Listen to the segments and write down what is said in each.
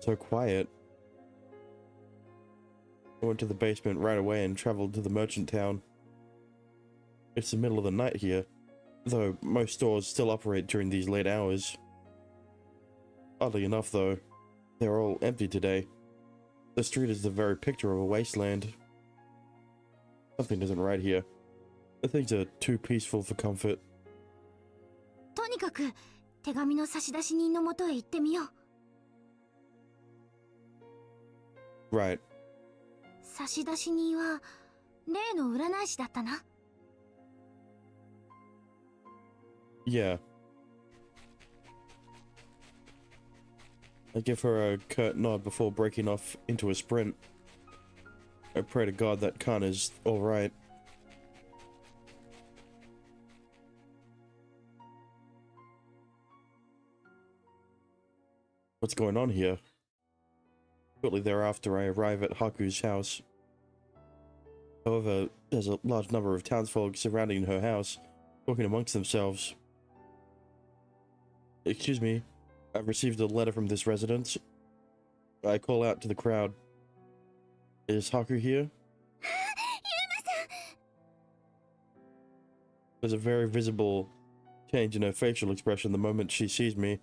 So quiet. I went to the basement right away and traveled to the merchant town. It's the middle of the night here, though most stores still operate during these late hours. Oddly enough, though, they're all empty today. The street is the very picture of a wasteland. Something isn't right here. The things are too peaceful for comfort. とにかく手紙の差出人のもとへ行ってみよう。Right. 差出人は例の占い師だったな。Yeah. I give her a curt nod before breaking off into a sprint. I pray to God that Khan is alright. What's going on here? Shortly thereafter, I arrive at Haku's house. However, there's a large number of townsfolk surrounding her house, talking amongst themselves. Excuse me, I've received a letter from this residence. I call out to the crowd. Is Haku here? There's a very visible change in her facial expression the moment she sees me,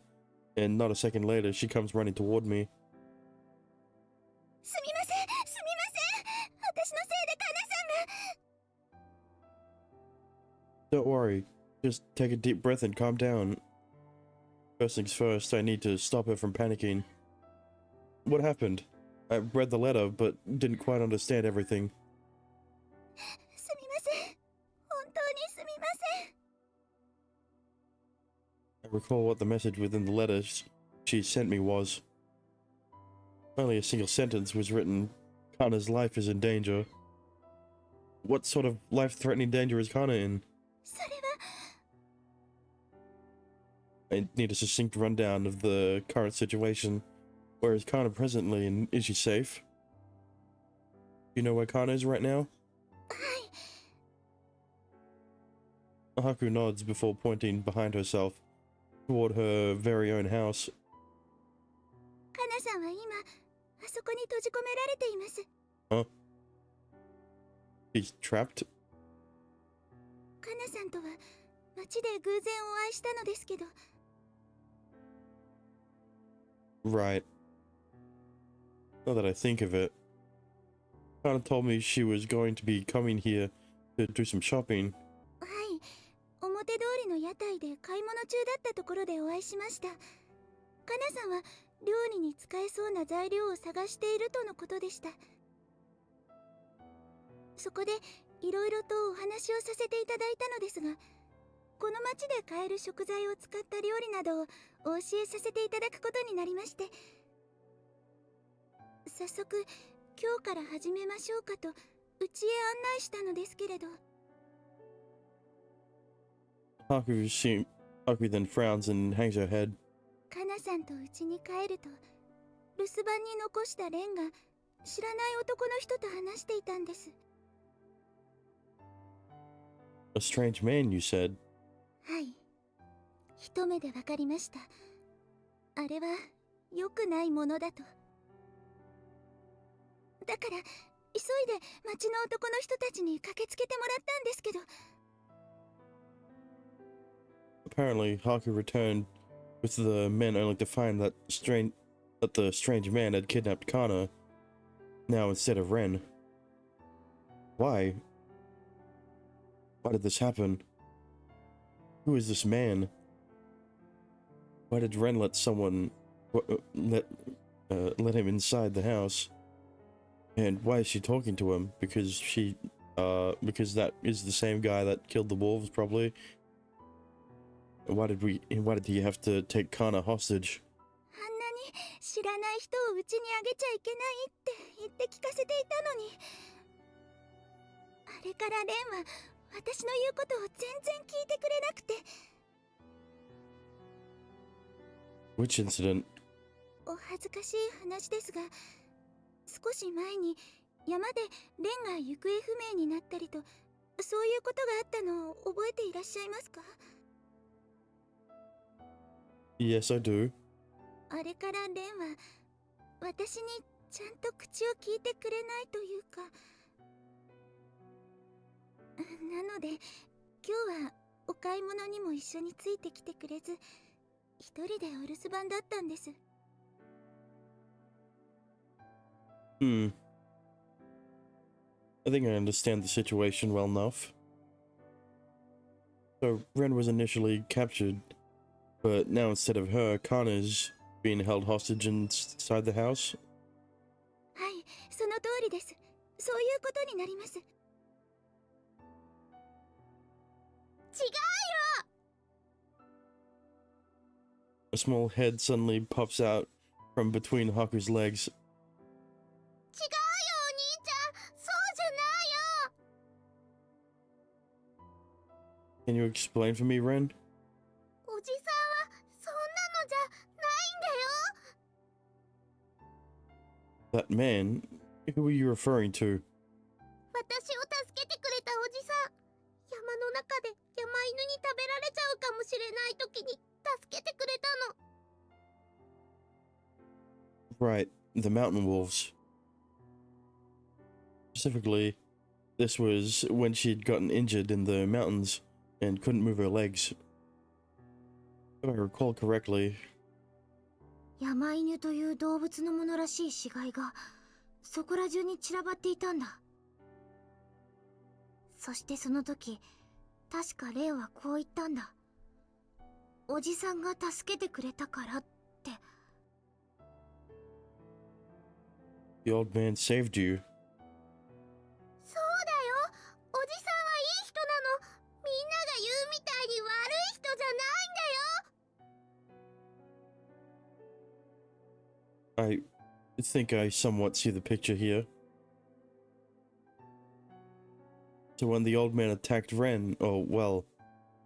and not a second later, she comes running toward me. すみません、すみません。私のせいでカナさんが。 Don't worry, just take a deep breath and calm down. First things first, I need to stop her from panicking. What happened? I read the letter, but didn't quite understand everything. すみません。本当にすみません。 I recall what the message within the letter she sent me was. Only a single sentence was written. Kana's life is in danger. What sort of life-threatening danger is Kana in? それは I need a succinct rundown of the current situation. Where is Kana presently, and is she safe? Do you know where Kana is right now? はい。 Haku nods before pointing behind herself, toward her very own house. カナさんは今あそこに閉じ込められています。 Huh? She's trapped? カナさんとは街で偶然お会いしたのですけど。 Right. Now that I think of it, Kana told me she was going to be coming here to do some shopping. はい。表通りの屋台で買い物中だったところでお会いしました。カナさんは料理に使えそうな材料を探しているとのことでした。そこでいろいろとお話をさせていただいたのですが、この町で買える食材を使った料理などをお教えさせていただくことになりまして、早速今日から始めましょうかと家へ案内したのですけれど。 Haku then frowns and hangs her head. カナさんと家に帰ると留守番に残したレンが知らない男の人と話していたんです。 A strange man, you said. はい。一目でわかりました。あれは良くないものだと。だから急いで町の男の人たちに駆けつけてもらったんですけど。 Apparently, Haku returned with the men only to find that the strange man had kidnapped Kana, now instead of Ren. Why? Why did this happen? Who is this man? Why did Ren let someone let him inside the house? And why is she talking to him? Because that is the same guy that killed the wolves, probably. Why did he have to take Kana hostage? あんなに知らない人を家にあげちゃいけないって言って聞かせていたのに。あれからレンは私の言うことを全然聞いてくれなくて。 Which incident? お恥ずかしい話ですが、少し前に山でレンが行方不明になったりと、そういうことがあったのを覚えていらっしゃいますか？ Yes, I do. あれからレンは私にちゃんと口を聞いてくれないというか。なので今日はお買い物にも一緒についてきてくれず、一人でお留守番だったんです。Hmm. I think I understand the situation well enough. So, Ren was initially captured, but now instead of her, Kana's being held hostage inside the house? はい、その通りです。そういうことになります。違う。 A small head suddenly pops out from between Haku's legs. 違うよ、お兄ちゃん。そうじゃないよ。 Can you explain for me, Ren? おじさんはそんなのじゃないんだよ。 That man? Who are you referring to? 私を助けてくれたおじさん。山の中で山犬に食べられちゃうかもしれない時に助けてくれたの。 Right, the mountain wolves. Specifically, this was when she'd gotten injured in the mountains and couldn't move her legs. If I recall correctly, 山犬という動物のものらしい死骸がそこら中に散らばっていたんだ。そしてその時、確かレンはこう言ったんだ。おじさんが助けてくれたからって。 the old man saved you. そうだよ。おじさんはいい人なの。みんなが言うみたいに悪い人じゃないんだよ。 I think I somewhat see the picture here. So when the old man attacked Ren, or well,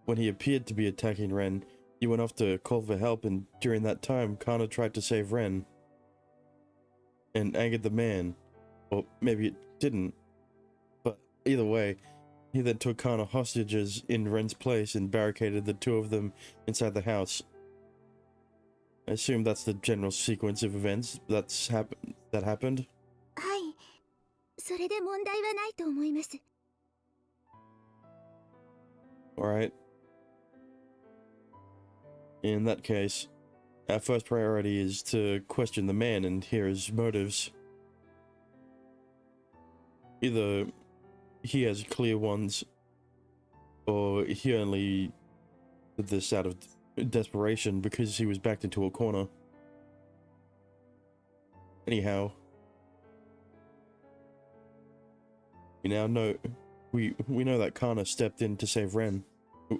when he appeared to be attacking Ren, you went off to call for help, and during that time, Kana tried to save Ren. And angered the man. Or maybe it didn't. But either way, he then took Kana hostages in Ren's place and barricaded the two of them inside the house. I assume that's the general sequence of events that happened. はい。それで問題はないと思います。 Alright. In that case, our first priority is to question the man and hear his motives. Either he has clear ones, or he only did this out of desperation because he was backed into a corner. Anyhow, we now know we know that Kana stepped in to save Ren.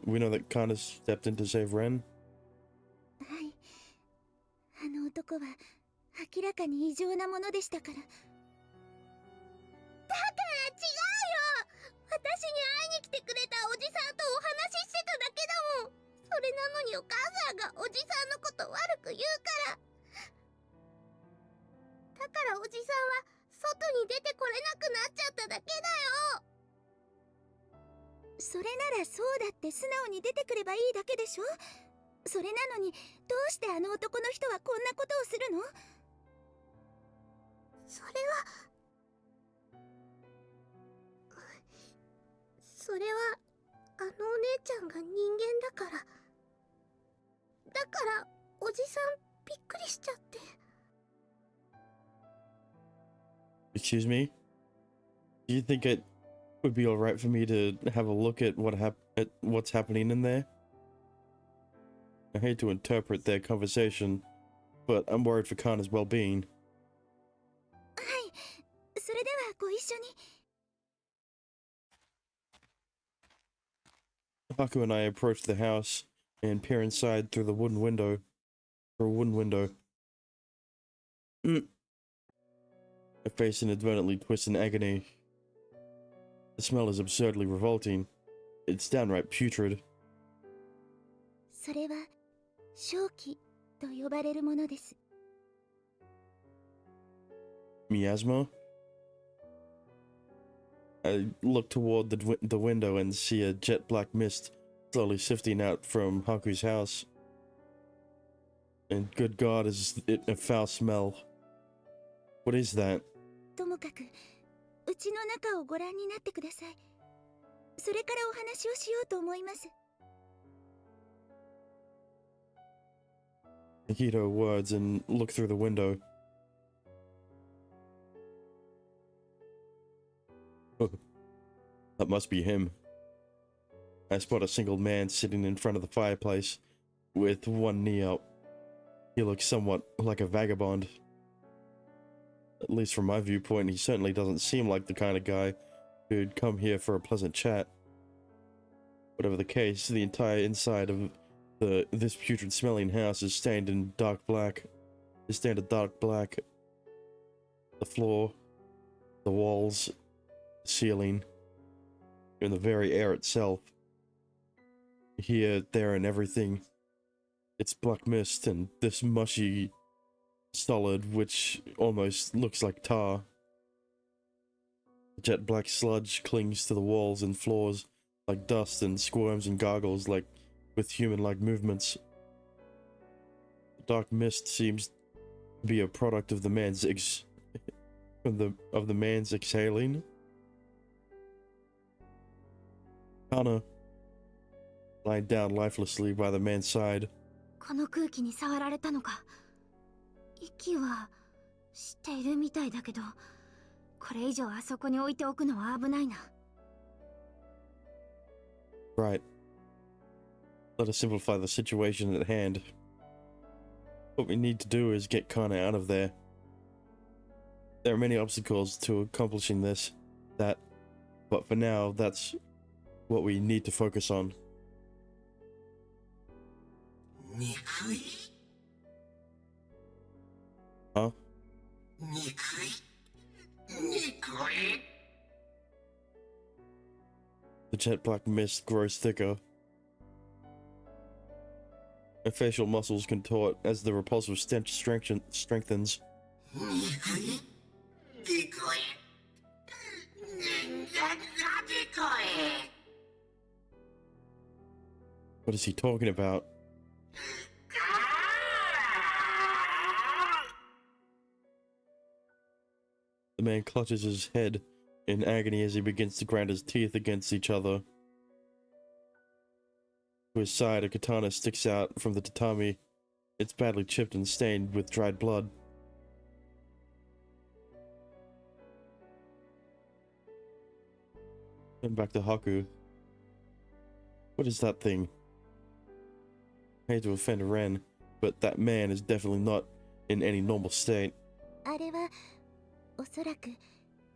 We know that Kana stepped in to save Ren. はい。あの男は明らかに異常なものでしたから。だから違うよ。私に会いに来てくれたおじさんとお話ししてただけだもん。それなのにお母さんがおじさんのこと悪く言うから。だからおじさんは外に出てこれなくなっちゃっただけだよ。それならそうだって素直に出てくればいいだけでしょ。それなのにどうしてあの男の人はこんなことをするの？それはあのお姉ちゃんが人間だから。だからおじさんびっくりしちゃって。 Excuse me? Do you think it would be alright for me to have a look at what's happening in there? I hate to interpret their conversation, but I'm worried for Kana's well-being. はい。それではご一緒に。 Haku and I approach the house and peer inside through the wooden window. My face inadvertently twists in agony. The smell is absurdly revolting. It's downright putrid. それは正気と呼ばれるものです。 Miasma? I look toward the window and see a jet black mist slowly sifting out from Haku's house. And good God, is it a foul smell. What is that? ともかくうちの中をご覧になってください。それからお話をしようと思います。I heed her words and look through the window. That must be him. I spot a single man sitting in front of the fireplace with one knee up. He looks somewhat like a vagabond. At least from my viewpoint, he certainly doesn't seem like the kind of guy who'd come here for a pleasant chat. Whatever the case, the entire inside of this putrid smelling house is stained in dark black. Is stained in dark black. The floor, the walls, the ceiling, and the very air itself. Here, there, and everything. It's black mist and this mushy solid which almost looks like tar. Jet black sludge clings to the walls and floors like dust and squirms and gargles like with human-like movements. The dark mist seems to be a product of the man's man's exhaling. Kana, lying down lifelessly by the man's side. この空気に触られたのか。息はしているみたいだけど、これ以上あそこに置いておくのは危ないな。Right. Let us simplify the situation at hand. What we need to do is get Kana out of there. There are many obstacles to accomplishing this, but for now, that's what we need to focus on. Huh? The jet black mist grows thicker. My facial muscles contort as the repulsive stench strengthens. What is he talking about? The man clutches his head in agony as he begins to grind his teeth against each other. To his side, a katana sticks out from the tatami. It's badly chipped and stained with dried blood. Then back to Haku. What is that thing? I hate to offend Ren, but that man is definitely not in any normal state. あれはおそらく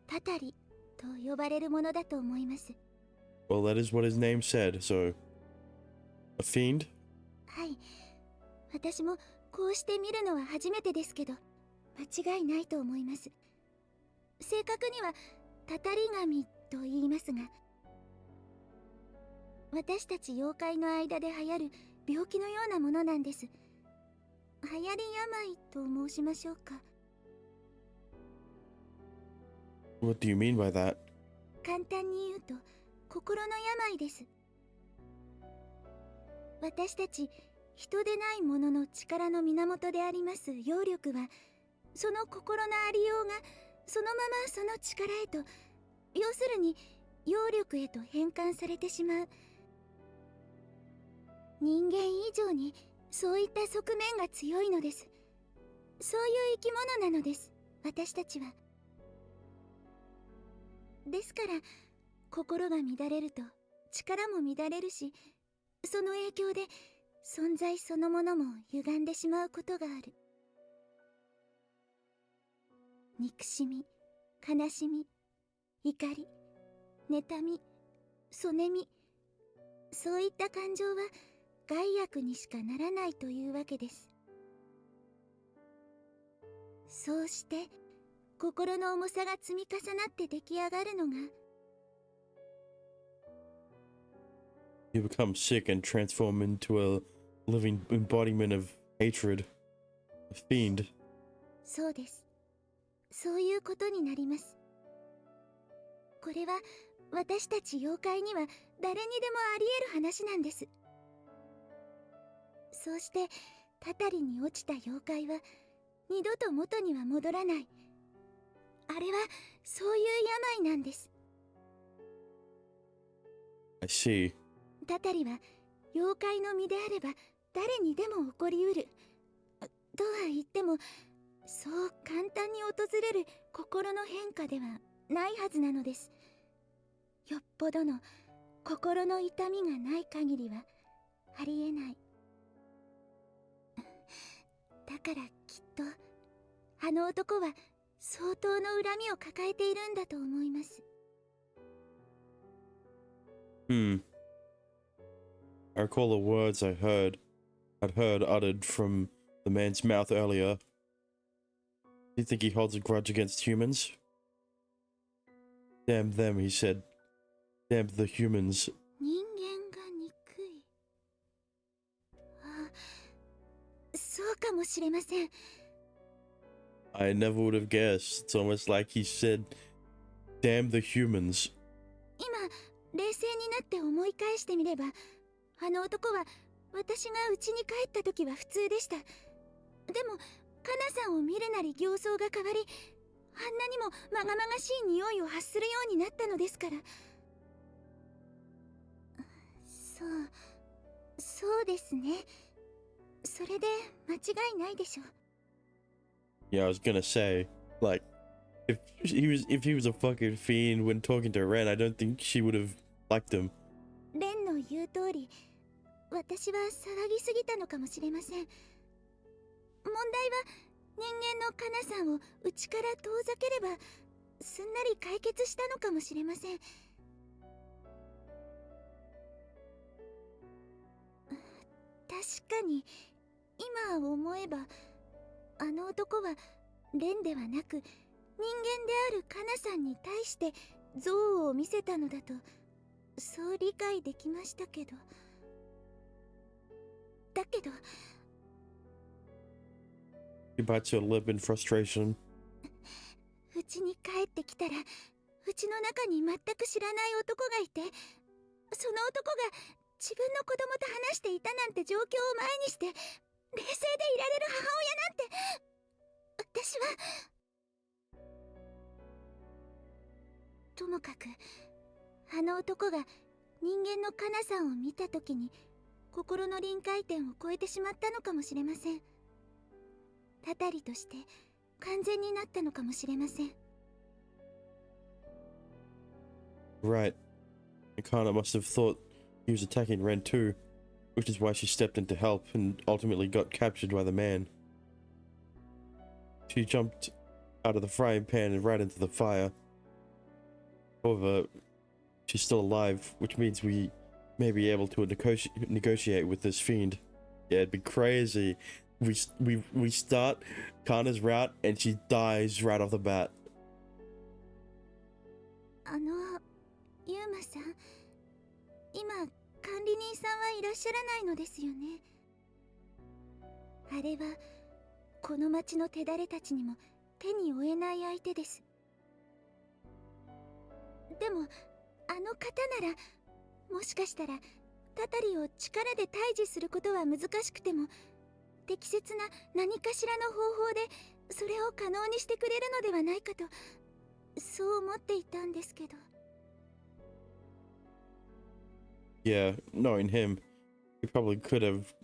タタリと呼ばれるものだと思います。 Well, that is what his name said, so... A fiend? はい。私もこうして見るのは初めてですけど、間違いないと思います。正確にはタタリ神と言いますが、私たち妖怪の間で流行る病気のようなものなんです。流行り病と申しましょうか。What do you mean by that? 簡単に言うと心の病です。私たち人でないものの力の源であります妖力は、その心のありようがそのままその力へと、要するに妖力へと変換されてしまう。人間以上にそういった側面が強いのです。そういう生き物なのです、私たちは。ですから心が乱れると力も乱れるし、その影響で存在そのものも歪んでしまうことがある。憎しみ、悲しみ、怒り、妬み、そねみ、そういった感情は害悪にしかならないというわけです。そうして心の重さが積み重なって出来上がるのが、 You become sick and transform into a living embodiment of hatred. A fiend. そうです。そういうことになります。これは私たち妖怪には誰にでもあり得る話なんです。そうしてタタリに落ちた妖怪は二度と元には戻らない。あれはそういう病なんです。 I see. たたりは妖怪の身であれば誰にでも起こりうるとは言っても、そう簡単に訪れる心の変化ではないはずなのです。よっぽどの心の痛みがない限りはありえない。だからきっとあの男は相当の恨みを抱えているんだと思います。I recall the words I'd heard uttered from the man's mouth earlier. Do you think he holds a grudge against humans? Damn them, he said. Damn the humans. 人間が憎い。あ、そうかもしれません。 I never would have guessed. It's almost like he said, damn the humans. 今冷静になって思い返してみれば、あの男は私が家に帰った時は普通でした。でもカナさんを見るなり形相が変わり、あんなにもまがまがしい匂いを発するようになったのですから。そうですね。それで間違いないでしょう。 Yeah, I was gonna say, like, if he was a fucking fiend when talking to Ren, I don't think she would have liked him. レンの言う通り、私は騒ぎすぎたのかもしれません。問題は人間のカナさんを内から遠ざければすんなり解決したのかもしれません。確かに今思えば、あの男はレンではなく人間であるカナさんに対して憎悪を見せたのだと、そう理解できましたけど。だけど He bites her lip in frustration. うちに帰ってきたら、うちの中に全く知らない男がいて、その男が自分の子供と話していたなんて状況を前にして冷静でいられる母親なんて、私は。ともかくあの男が人間のカナさんを見た時に心の臨界点を超えてしまったのかもしれません。たたりとして完全になったのかもしれません。 Right. Akana must have thought he was attacking Ren too, which is why she stepped in to help and ultimately got captured by the man. She jumped out of the frying pan and right into the fire. However, she's still alive, which means we may be able to negotiate with this fiend. Yeah, it'd be crazy. We start Kana's route and she dies right off the bat. ユーマさん、今管理人さんはいらっしゃらないのですよね。あれはこの町の手だれたちにも手に負えない相手です。でもあの方なら、もしかしたらたたりを力で退治することは難しくても、適切な何かしらの方法でそれを可能にしてくれるのではないかと、そう思っていたんですけど。 Yeah, knowing him, he probably could have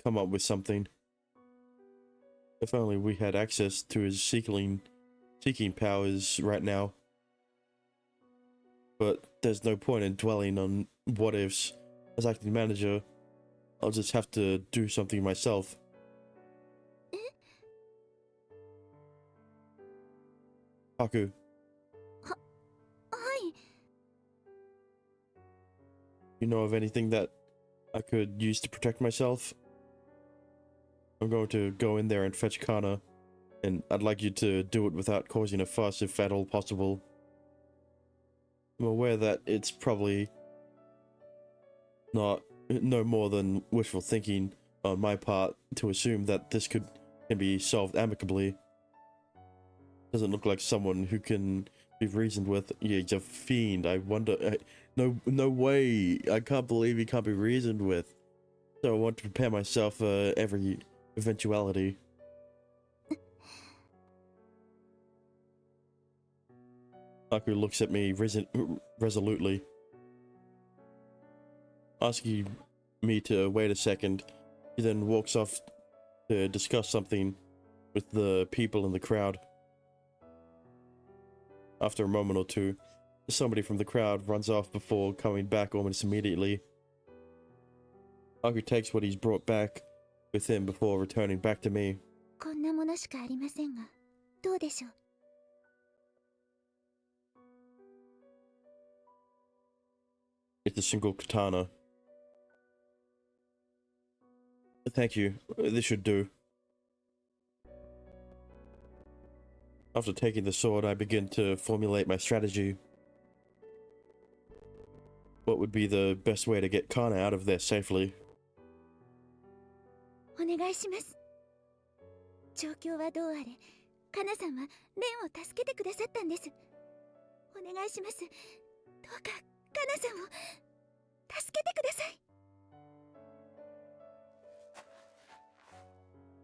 come up with something. If only we had access to his seeking powers right now. But there's no point in dwelling on what ifs. As acting manager, I'll just have to do something myself. Haku, はい。 you know of anything that I could use to protect myself? I'm going to go in there and fetch Kana, and I'd like you to do it without causing a fuss if at all possible. I'm aware that it's probably no more than wishful thinking on my part to assume that this can be solved amicably. Doesn't look like someone who can be reasoned with. Yeah, he's a fiend. I wonder. No way. I can't believe he can't be reasoned with. So I want to prepare myself for every eventuality. Haku looks at me resolutely, asking me to wait a second. He then walks off to discuss something with the people in the crowd. After a moment or two, somebody from the crowd runs off before coming back almost immediately. Haku takes what he's brought back with him before returning back to me. こんなものしかありませんが、どうでしょう。 It's a single katana. Thank you. This should do. After taking the sword, I begin to formulate my strategy. What would be the best way to get Kana out of there safely? お願いします。状況はどうあれ、カナさんはレンを助けてくださったんです。お願いします。どうかカナさんを助けてください。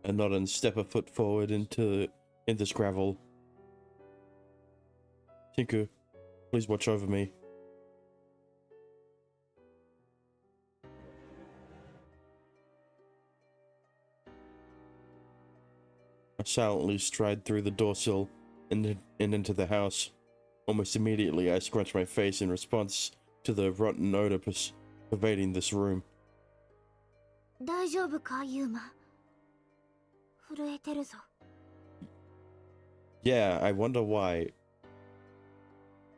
And not and step a foot forward into this gravel. Tinku, please watch over me. I silently stride through the door sill and into the house. Almost immediately, I scrunch my face in response to the rotten odor pervading this room. 大丈夫か、ユーマ。震えてるぞ。 Yeah, I wonder why.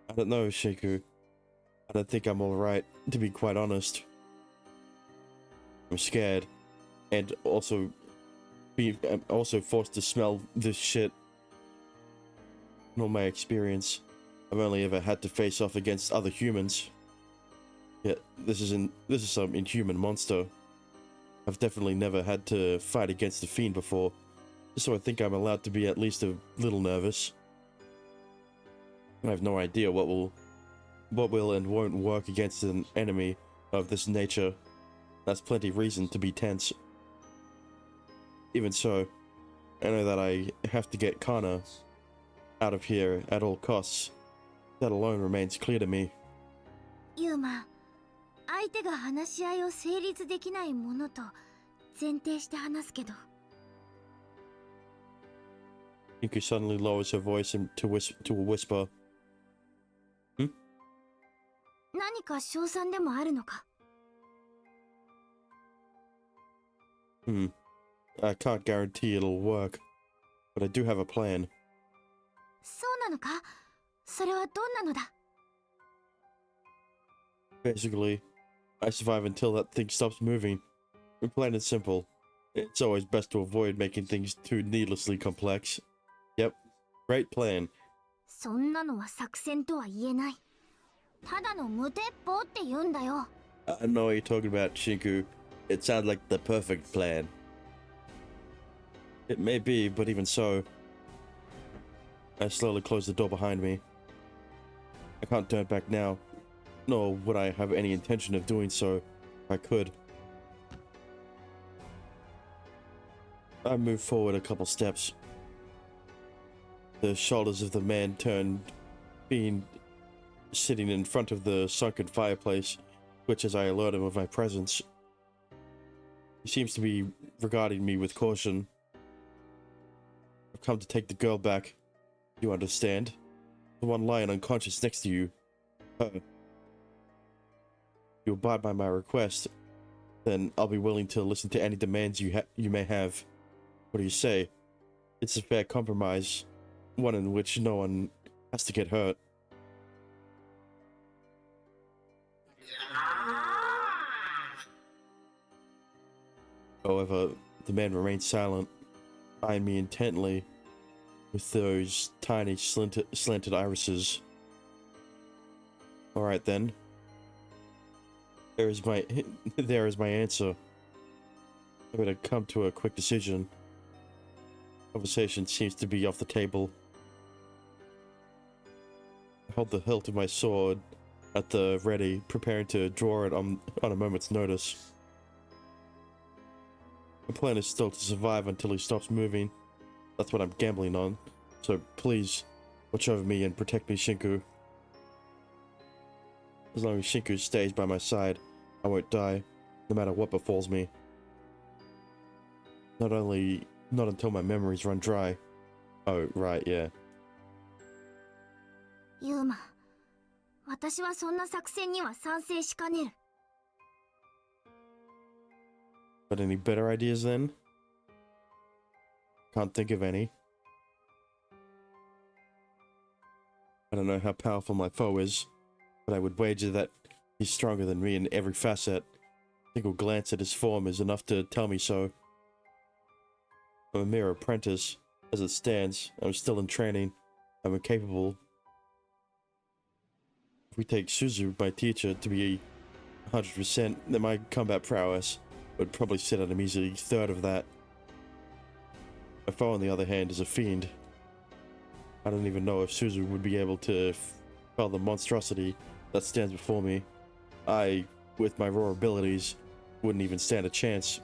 I don't know, Shiku. I don't think I'm alright, to be quite honest. I'm scared, and I'm also forced to smell this shit. In all my experience, I've only ever had to face off against other humans. Yet this is some inhuman monster. I've definitely never had to fight against a fiend before, so I think I'm allowed to be at least a little nervous. I have no idea what will and won't work against an enemy of this nature. That's plenty reason to be tense. Even so, I know that I have to get Kana out of here at all costs. That alone remains clear to me. ユーマ、相手が話し合いを成立できないものと前提して話すけど。 Inky suddenly lowers her voice to a whisper. 何か勝算でもあるのか。 I can't guarantee it'll work, but I do have a plan. そうなのか。それはどんなのだ。 Basically, I survive until that thing stops moving. Plain and simple. It's always best to avoid making things too needlessly complex. Yep, great plan. そんなのは作戦とは言えない。ただの無鉄砲って言うんだよ。 I know what you're talking about, Shinku. It sounds like the perfect plan. It may be, but even so, I slowly close the door behind me. I can't turn back now, nor would I have any intention of doing so if I could. I move forward a couple steps. The shoulders of the man turned, sitting in front of the sunken fireplace, which as I alert him of my presence. He seems to be regarding me with caution. I've come to take the girl back. You understand? The one lying unconscious next to you. Her. You abide by my request, then I'll be willing to listen to any demands you may have. What do you say? It's a fair compromise, one in which no one has to get hurt. However, the man remains silent, eyeing me intently with those tiny slanted irises. Alright then. There is my answer. I'm gonna come to a quick decision. Conversation seems to be off the table. I hold the hilt of my sword at the ready, preparing to draw it on a moment's notice. My plan is still to survive until he stops moving. That's what I'm gambling on. So please, watch over me and protect me, Shinku. As long as Shinku stays by my side, I won't die, no matter what befalls me. Not until my memories run dry. Oh, right, yeah. ユーマ、私はそんな作戦には賛成しかねる。But any better ideas then? Can't think of any. I don't know how powerful my foe is, but I would wager that he's stronger than me in every facet. A single glance at his form is enough to tell me so. I'm a mere apprentice. As it stands, I'm still in training. I'm incapable. If we take Suzu, my teacher, to be 100%, then my combat prowess would probably sit at a measly third of that. My foe, on the other hand, is a fiend. I don't even know if Suzu would be able to quell the monstrosity that stands before me. I, with my raw abilities, wouldn't even stand a chance.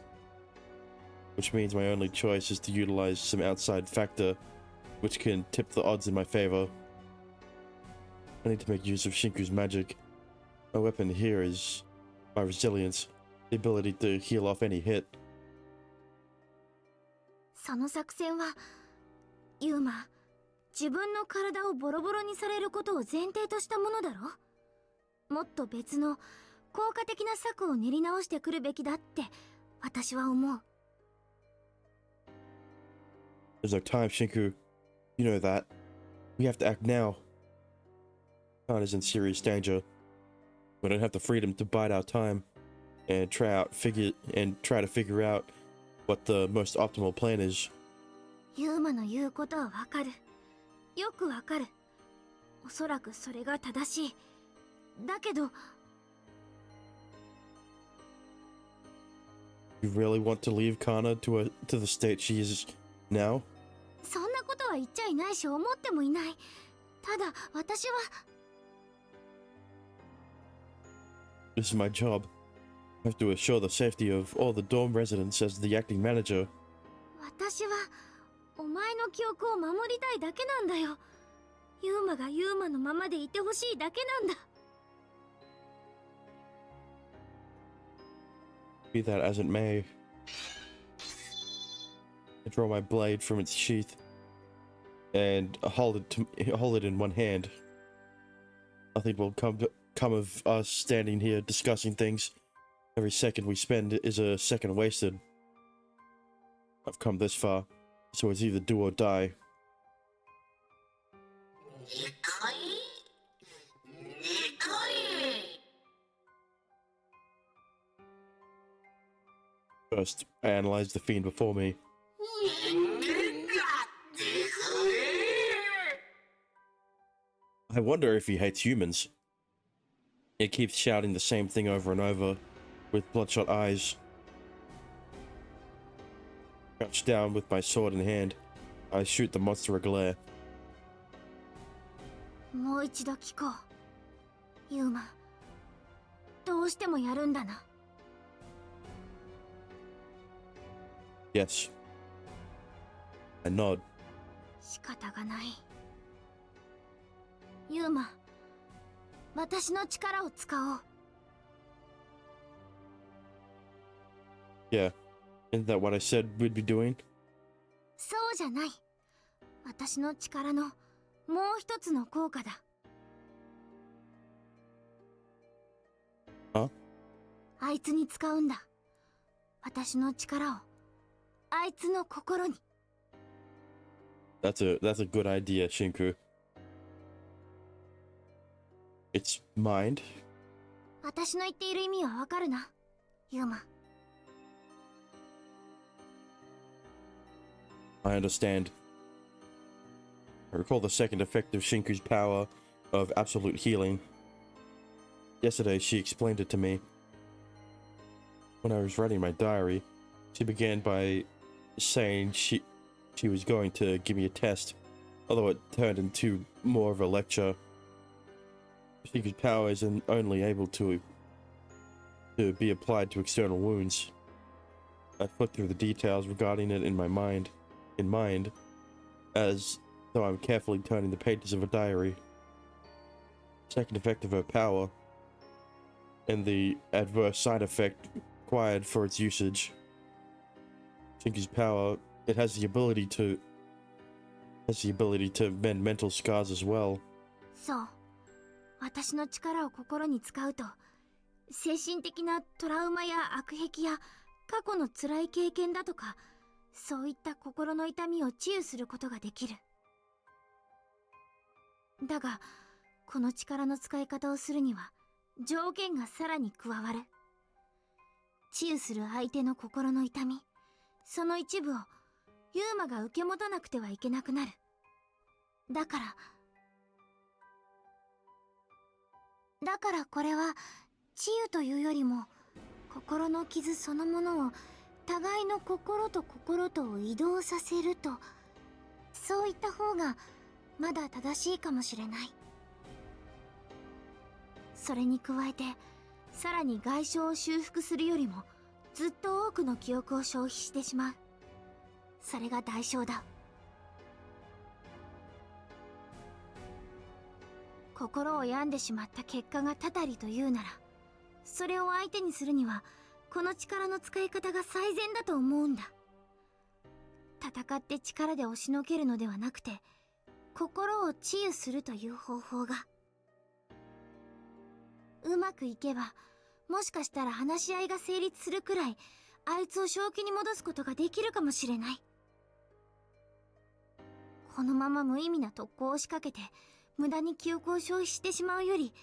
Which means my only choice is to utilize some outside factor which can tip the odds in my favor. I need to make use of Shinku's magic. My weapon here is my resilience, the ability to heal off any hit. その作戦は、ユーマ、自分の体をボロボロにされることを前提としたものだろ。もっと別の効果的な策を練り直してくるべきだって私は思う。There's no time, Shinku. You know that. We have to act now. Khan is in serious danger. We don't have the freedom to bide our time and try to figure out what the most optimal plan is. ユーマの言うことはわかる。よくわかる。おそらくそれが正しい。だけど。You really want to leave Kana to the state she is now? そんなことは言っちゃいないし思ってもいない。ただ私は。This is my job. I have to assure the safety of all the dorm residents as the acting manager. 私はお前の記憶を守りたいだけなんだよ。ユーマがユーマのままでいてほしいだけなんだ。Be that as it may, I draw my blade from its sheath and hold it in one hand. Nothing will come of us standing here discussing things. Every second we spend is a second wasted. I've come this far, so it's either do or die. First, I analyze the fiend before me. I wonder if he hates humans. It keeps shouting the same thing over and over, with bloodshot eyes. Crouched down with my sword in hand, I shoot the monster a glare. もう一度聞こう。ユーマ、どうしてもやるんだな。Yes. I nod. 仕方がない。ユーマ、私の力を使おう。Yeah. Isn't that what I said we'd be doing? そうじゃない。私の力のもう一つの効果だ。Huh? あいつに使うんだ。私の力をあいつの心に。That's a good idea, Shinku. It's mind? 私の言っている意味はわかるな、ユーマ。I understand. I recall the second effect of Shinku's power of absolute healing. Yesterday, she explained it to me. When I was writing my diary, she began by saying she was going to give me a test, although it turned into more of a lecture. Shinku's power isn't only able to be applied to external wounds. I flipped through the details regarding it in mind, as though I'm carefully turning the pages of a diary. Second effect of her power, and the adverse side effect required for its usage. Chinky's power, it has the ability to mend mental scars as well. そう。私の力を心に使うと、精神的なトラウマや悪癖や過去の辛い経験だとか、そういった心の痛みを治癒することができる。だが、この力の使い方をするには条件がさらに加わる。治癒する相手の心の痛み、その一部をユーマが受け持たなくてはいけなくなる。だからこれは治癒というよりも、心の傷そのものを互いの心と心とを移動させると、そういった方がまだ正しいかもしれない。それに加えて、さらに外傷を修復するよりもずっと多くの記憶を消費してしまう。それが代償だ。心を病んでしまった結果がたたりというなら、それを相手にするにはこの力の使い方が最善だと思うんだ。戦って力で押しのけるのではなくて、心を治癒するという方法が。うまくいけば、もしかしたら話し合いが成立するくらい、あいつを正気に戻すことができるかもしれない。このまま無意味な特攻を仕掛けて、無駄に記憶を消費してしまうより、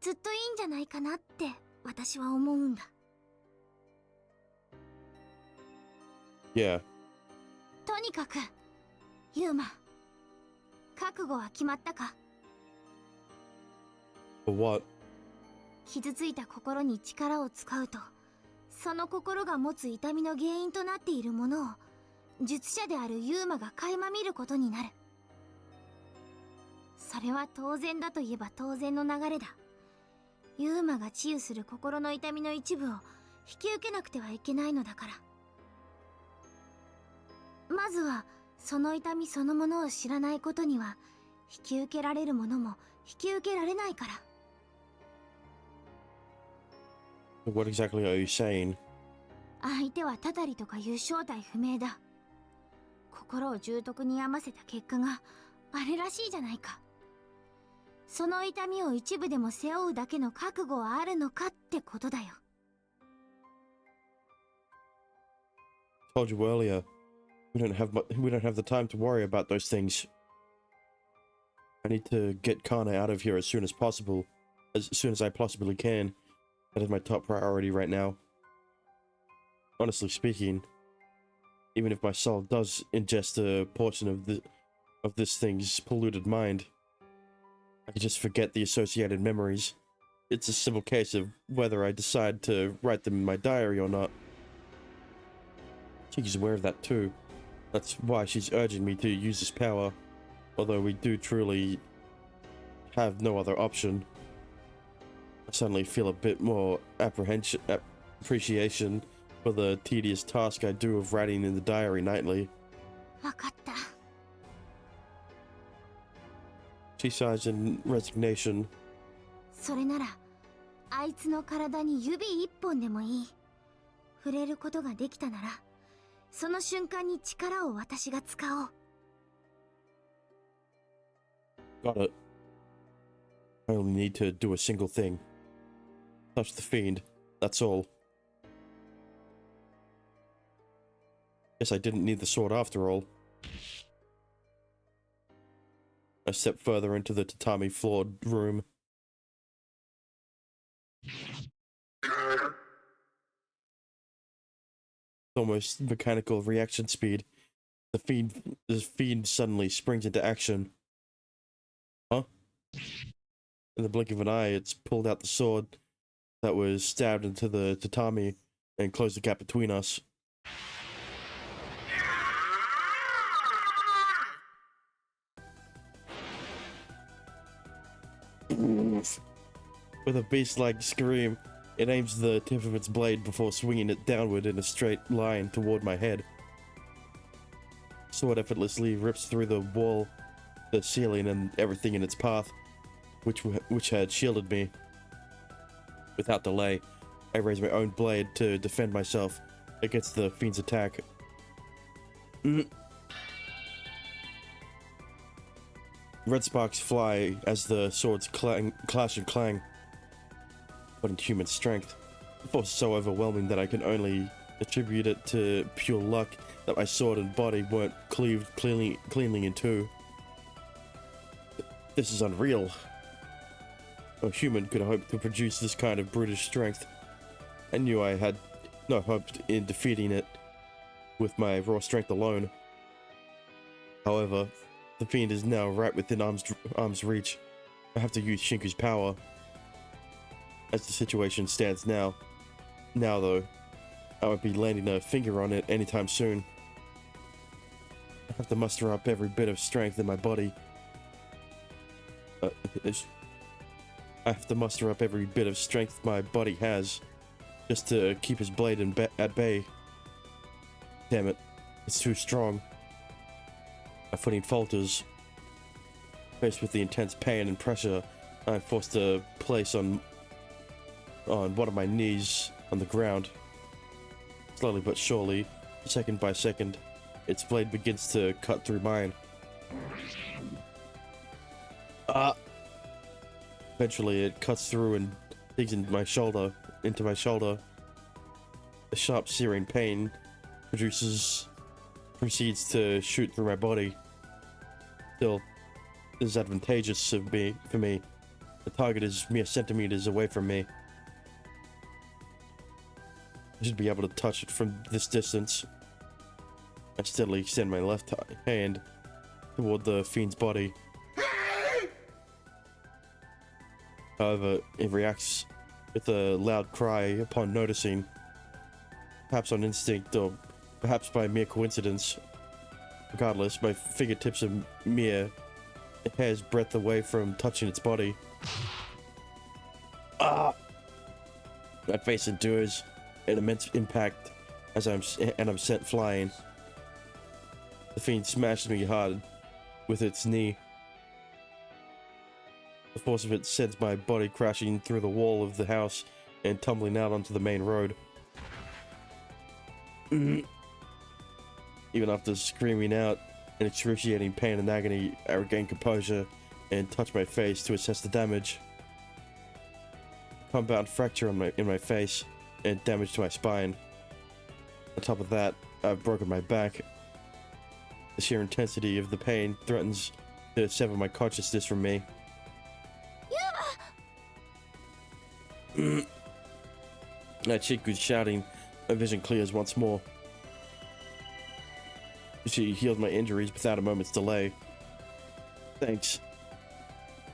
ずっといいんじゃないかなって私は思うんだ。Yeah. とにかく、ユーマ、覚悟は決まったか？ For what? 傷ついた心に力を使うと、その心が持つ痛みの原因となっているものを術者であるユーマが垣間見ることになる。それは当然だといえば当然の流れだ。ユーマが治癒する心の痛みの一部を引き受けなくてはいけないのだから。まずはその痛みそのものを知らないことには、引き受けられるものも引き受けられないから。What exactly are you saying? 相手はたたりとかいう正体不明だ。心を重篤に病ませた結果があれらしいじゃないか。その痛みを一部でも背負うだけの覚悟はあるのかってことだよ。Told you earlier, we don't have the time to worry about those things. I need to get Kana out of here as soon as possible, as soon as I possibly can. That is my top priority right now. Honestly speaking, even if my soul does ingest a portion of this thing's polluted mind, I can just forget the associated memories. It's a simple case of whether I decide to write them in my diary or not. She's aware of that too. That's why she's urging me to use this power, although we do truly have no other option. I suddenly feel a bit more appreciation for the tedious task I do of writing in the diary nightly. わかった。She sighs in resignation. それなら、あいつの体に指一本でもいい。触れることができたなら、その瞬間に力を私が使おう。Got it. I only need to do a single thing. Touch the fiend. That's all. Guess I didn't need the sword after all. I step further into the tatami-floored room. Almost mechanical reaction speed. The fiend suddenly springs into action. Huh? In the blink of an eye, it's pulled out the sword that was stabbed into the tatami and closed the gap between us. With a beast-like scream, it aims the tip of its blade before swinging it downward in a straight line toward my head. Sword effortlessly rips through the wall, the ceiling, and everything in its path, which had shielded me. Without delay, I raise my own blade to defend myself against the fiend's attack. Red sparks fly as the swords clash and clang. What inhuman strength. The force is so overwhelming that I can only attribute it to pure luck that my sword and body weren't cleaved cleanly in two. This is unreal. No human could hope to produce this kind of brutish strength. I knew I had no hope in defeating it with my raw strength alone. However, the fiend is now right within arm's reach. I have to use Shinku's power. As the situation stands now. Now though, I won't be landing a finger on it anytime soon. I have to muster up every bit of strength in my body. I have to muster up every bit of strength my body has, just to keep his blade at bay. Damn it, it's too strong. My footing falters. Faced with the intense pain and pressure, I'm forced to place on one of my knees on the ground. Slowly but surely, second by second, its blade begins to cut through mine. Eventually, it cuts through and digs into my shoulder. The sharp, searing pain proceeds to shoot through my body. Still, this is advantageous for me. The target is mere centimeters away from me. I should be able to touch it from this distance. I steadily extend my left hand toward the fiend's body. However, it reacts with a loud cry upon noticing. Perhaps on instinct, or perhaps by mere coincidence. Regardless, my fingertips are mere hair's breadth away from touching its body. My face endures an immense impact as I'm sent flying. The fiend smashes me hard with its knee. The force of it sends my body crashing through the wall of the house and tumbling out onto the main road. Even after screaming out in excruciating pain and agony, I regain composure and touch my face to assess the damage. Compound fracture in my face and damage to my spine. On top of that, I've broken my back. The sheer intensity of the pain threatens to sever my consciousness from me. Chiku's shouting, my vision clears once more. She healed my injuries without a moment's delay. Thanks.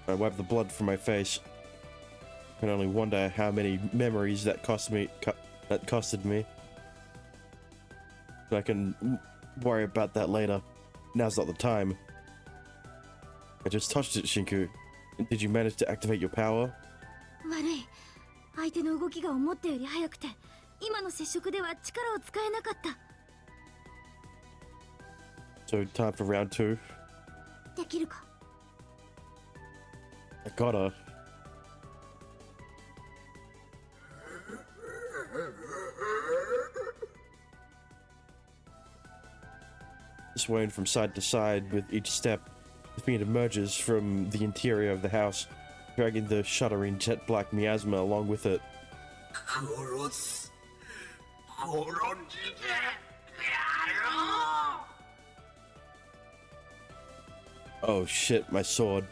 I wipe the blood from my face. I can only wonder how many memories that costed me. But I can worry about that later. Now's not the time. I just touched it, Shinku. Did you manage to activate your power? 悪い。相手の動きが思ったより速くて、今の接触では力を使えなかった。So time for round 2. できるか。I gotta. Swaying from side to side with each step, the fiend emerges from the interior of the house, dragging the shuddering jet black miasma along with it. Oh shit, my sword.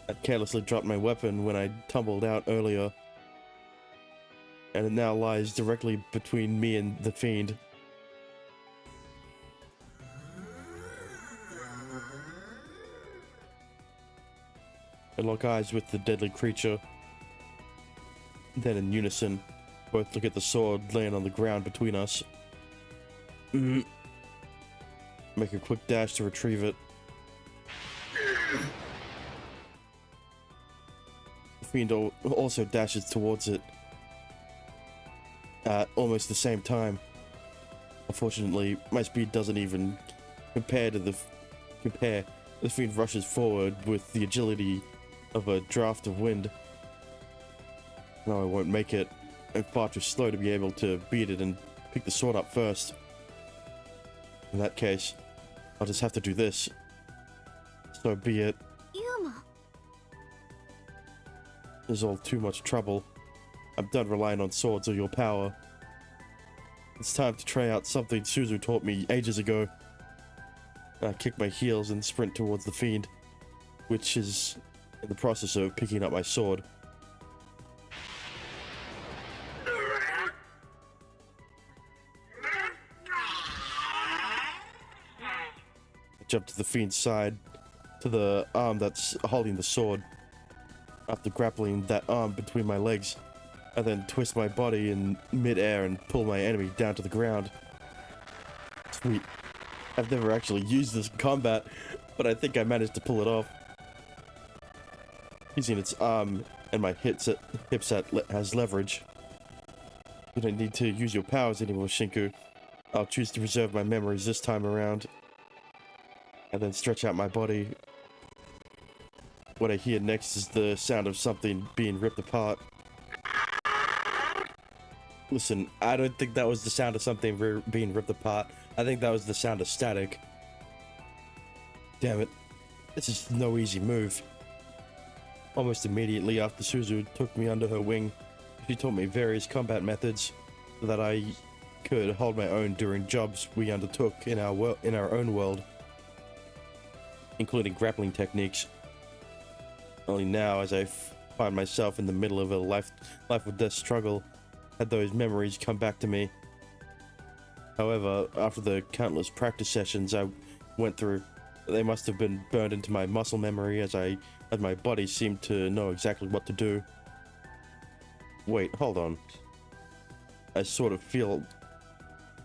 I carelessly dropped my weapon when I tumbled out earlier, and it now lies directly between me and the fiend. I lock eyes with the deadly creature. Then in unison, both look at the sword laying on the ground between us. Make a quick dash to retrieve it. The fiend also dashes towards it at almost the same time. Unfortunately, my speed doesn't even compare. The fiend rushes forward with the agility of a draft of wind. No, I won't make it. I'm far too slow to be able to beat it and pick the sword up first. In that case, I'll just have to do this. So be it. Yuma. This is all too much trouble. I'm done relying on swords or your power. It's time to try out something Suzu taught me ages ago. I kick my heels and sprint towards the fiend, which is in the process of picking up my sword. I jump to the fiend's side, to the arm that's holding the sword. After grappling that arm between my legs, I then twist my body in mid-air and pull my enemy down to the ground. Sweet. I've never actually used this in combat, but I think I managed to pull it off. Using its arm and my hips as leverage. You don't need to use your powers anymore, Shinku. I'll choose to preserve my memories this time around. And then stretch out my body. What I hear next is the sound of something being ripped apart. Listen, I don't think that was the sound of something being ripped apart. I think that was the sound of static. Damn it. This is no easy move. Almost immediately after Suzu took me under her wing, she taught me various combat methods so that I could hold my own during jobs we undertook in our own world, including grappling techniques. Only now, as I find myself in the middle of a life or death struggle, had those memories come back to me. However, after the countless practice sessions I went through, they must have been burned into my muscle memory as my body seemed to know exactly what to do. Wait, hold on. I sort of feel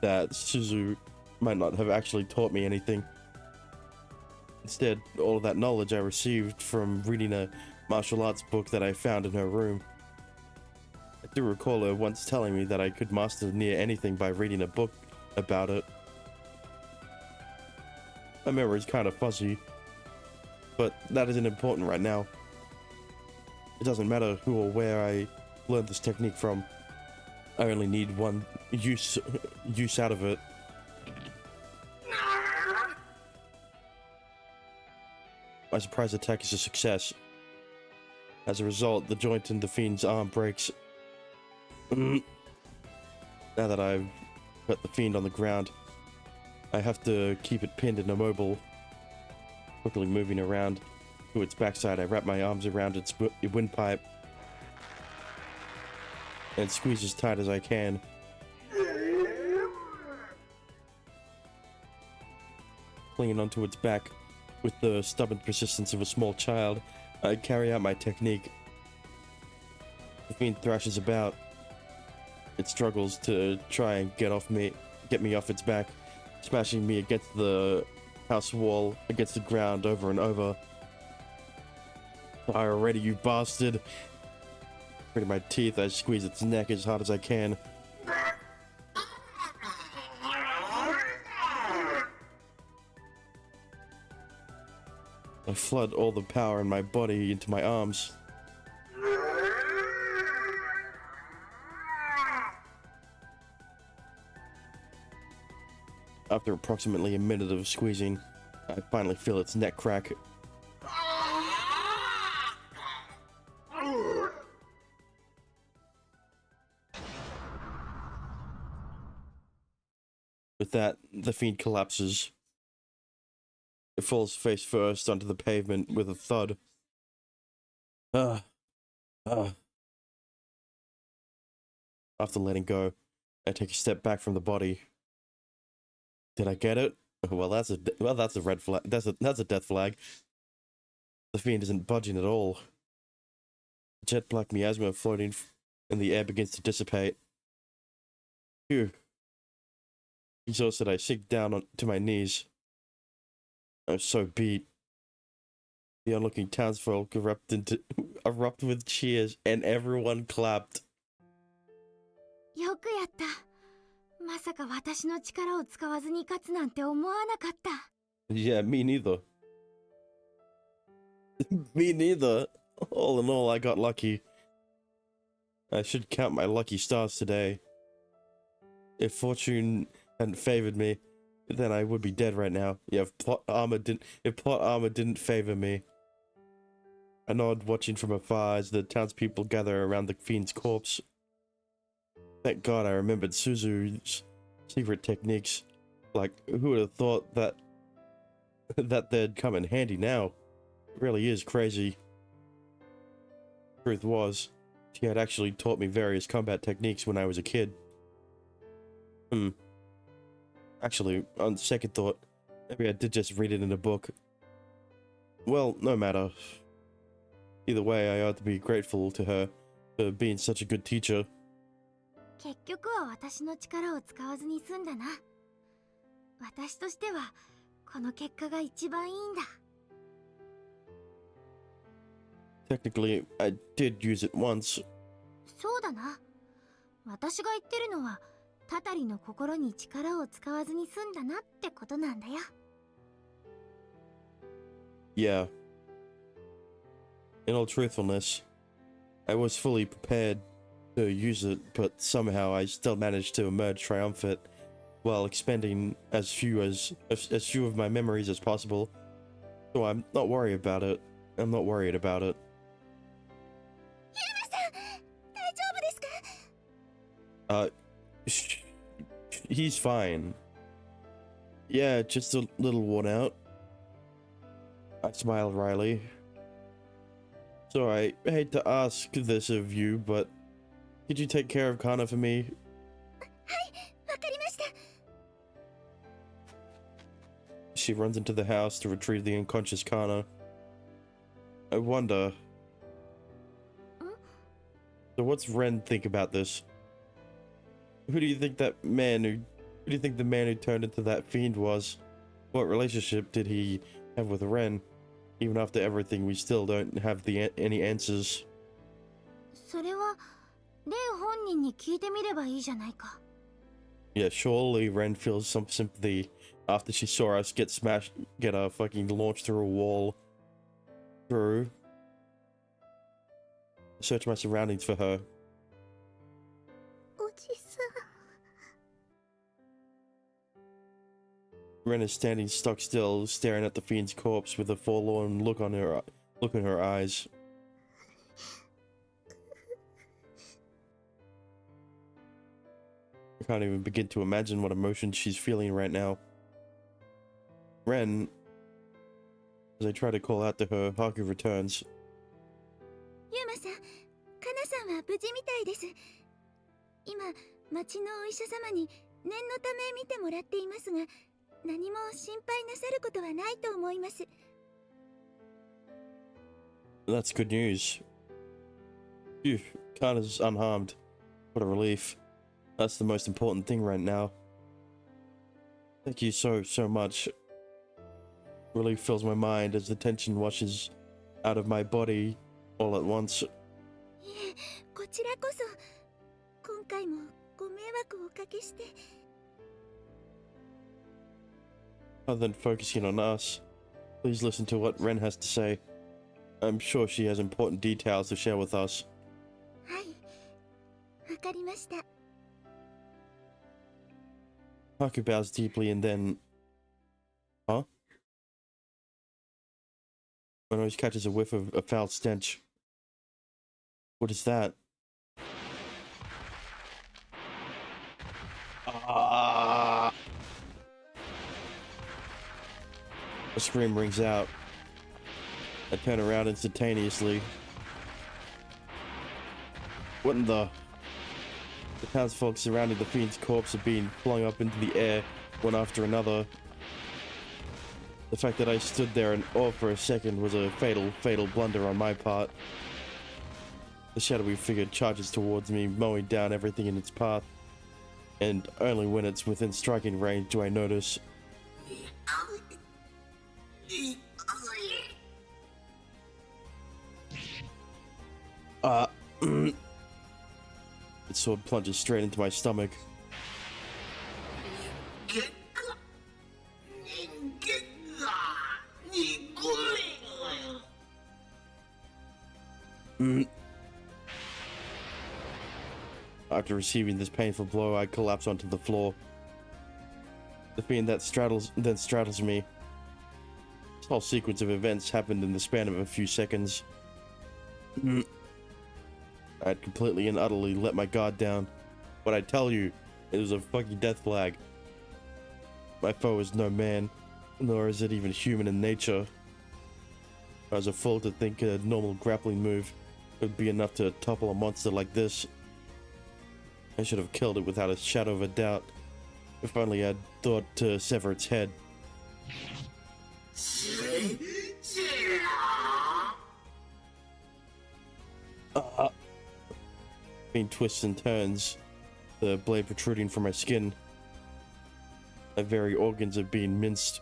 that Suzu might not have actually taught me anything. Instead, all of that knowledge I received from reading a martial arts book that I found in her room. I do recall her once telling me that I could master near anything by reading a book about it. My memory's kind of fuzzy, but that isn't important right now. It doesn't matter who or where I learned this technique from. I only need one use out of it. My surprise attack is a success. As a result, the joint in the fiend's arm breaks. Now that I've put the fiend on the ground, I have to keep it pinned and immobile. Quickly moving around to its backside, I wrap my arms around its windpipe and squeeze as tight as I can. Clinging onto its back with the stubborn persistence of a small child, I carry out my technique. The fiend thrashes about. It struggles to try and get me off its back, smashing me against the house wall, against the ground over and over. Die already, you bastard! Gritting my teeth, I squeeze its neck as hard as I can. I flood all the power in my body into my arms. After approximately a minute of squeezing, I finally feel its neck crack. With that, the fiend collapses. It falls face first onto the pavement with a thud. After letting go, I take a step back from the body. Did I get it? Well, that's a red flag. That's a death flag. The fiend isn't budging at all. Jet black miasma floating in the air begins to dissipate. Phew. Exhausted, I sink down to my knees. I'm so beat. The onlooking townsfolk erupt with cheers, and everyone clapped. よくやった。まさか私の力を使わずに勝つなんて思わなかった。Yeah, me neither. Me neither. All in all, I got lucky. I should count my lucky stars today. If fortune hadn't favored me, then I would be dead right now. Yeah, if plot armor didn't favor me. I nod, watching from afar as the townspeople gather around the fiend's corpse. Thank God I remembered Suzu's secret techniques. Like, who would have thought that they'd come in handy now? It really is crazy. Truth was, she had actually taught me various combat techniques when I was a kid. Actually, on second thought, maybe I did just read it in a book. Well, no matter. Either way, I ought to be grateful to her for being such a good teacher. 結局は私の力を使わずに済んだな。私としてはこの結果が一番いいんだ。Technically, I did use it once. そうだな。私が言ってるのはタタリの心に力を使わずに済んだなってことなんだよ。Yeah. In all truthfulness, I was fully prepared to use it, but somehow I still managed to emerge triumphant while expending as few of my memories as possible. So I'm not worried about it. I'm not worried about it. He's fine. Yeah, just a little worn out. I smiled wryly. So I hate to ask this of you, but could you take care of Kana for me? She runs into the house to retrieve the unconscious Kana. I wonder. So what's Ren think about this? Who do you think the man who turned into that fiend was? What relationship did he have with Ren? Even after everything, we still don't have any answers. それはレイ本人に聞いてみればいいじゃないか。Yeah, surely Ren feels some sympathy after she saw us get fucking launched through a wall. True. Search my surroundings for her. おじさん。Ren is standing stock still, staring at the fiend's corpse with a forlorn look in her eyes. I can't even begin to imagine what emotion she's feeling right now. Ren, as I try to call out to her, Haku returns. ユマさん、カナさんは無事みたいです。今、町のお医者様に念のため見てもらっていますが、何も心配なさることはないと思います。That's good news. Phew, Kana's unharmed. What a relief. That's the most important thing right now. Thank you so much. Relief fills my mind as the tension washes out of my body all at once. いえ、こちらこそ、今回もご迷惑をおかけして。Other than focusing on us, please listen to what Ren has to say. I'm sure she has important details to share with us. はい、わかりました。Haku bows deeply and then... Huh? My nose catches a whiff of a foul stench. What is that? Ah! A scream rings out. I turn around instantaneously. What in the... The townsfolk surrounding the fiend's corpse are being flung up into the air, one after another. The fact that I stood there in awe for a second was a fatal blunder on my part. The shadowy figure charges towards me, mowing down everything in its path. And only when it's within striking range do I notice. Its sword plunges straight into my stomach. After receiving this painful blow, I collapse onto the floor. The fiend that straddles me. This whole sequence of events happened in the span of a few seconds. I had completely and utterly let my guard down. What I tell you, it was a fucking death flag. My foe is no man, nor is it even human in nature. I was a fool to think a normal grappling move would be enough to topple a monster like this. I should have killed it without a shadow of a doubt, if only I'd thought to sever its head. Fiend twists and turns, the blade protruding from my skin. My very organs are being minced.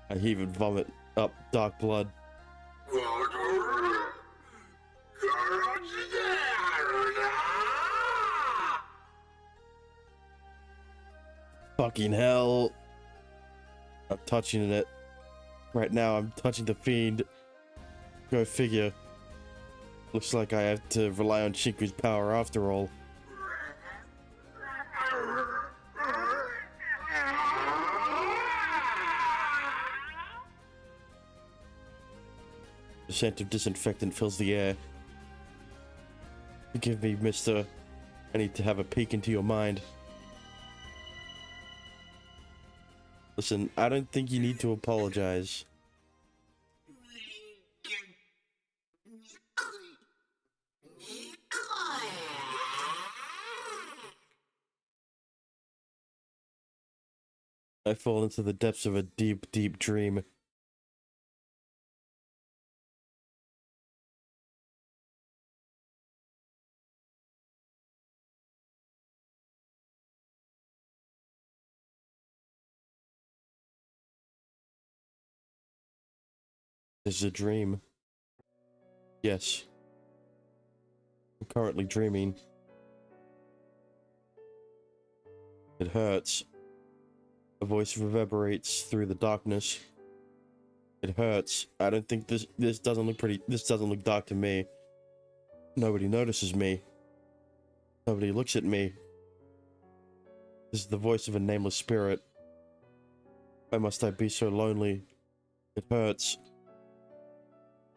I heave and vomit up dark blood. Fucking hell. I'm touching it. Right now I'm touching the fiend. Go figure. Looks like I have to rely on Shinku's power after all. The scent of disinfectant fills the air. Forgive me, mister. I need to have a peek into your mind. Listen, I don't think you need to apologize. I fall into the depths of a deep, deep dream. This is a dream. Yes. I'm currently dreaming. It hurts. A voice reverberates through the darkness. It hurts. I don't think this doesn't look dark to me. Nobody notices me. Nobody looks at me. This is the voice of a nameless spirit. Why must I be so lonely? It hurts.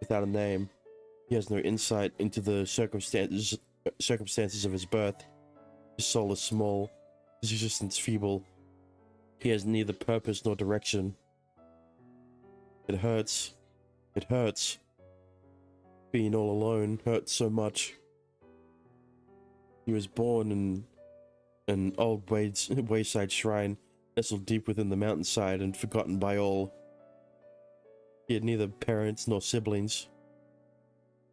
Without a name, he has no insight into the circumstances of his birth. His soul is small, his existence feeble. He has neither purpose nor direction. It hurts. It hurts. Being all alone hurts so much. He was born in an old wayside shrine, nestled deep within the mountainside and forgotten by all. He had neither parents nor siblings,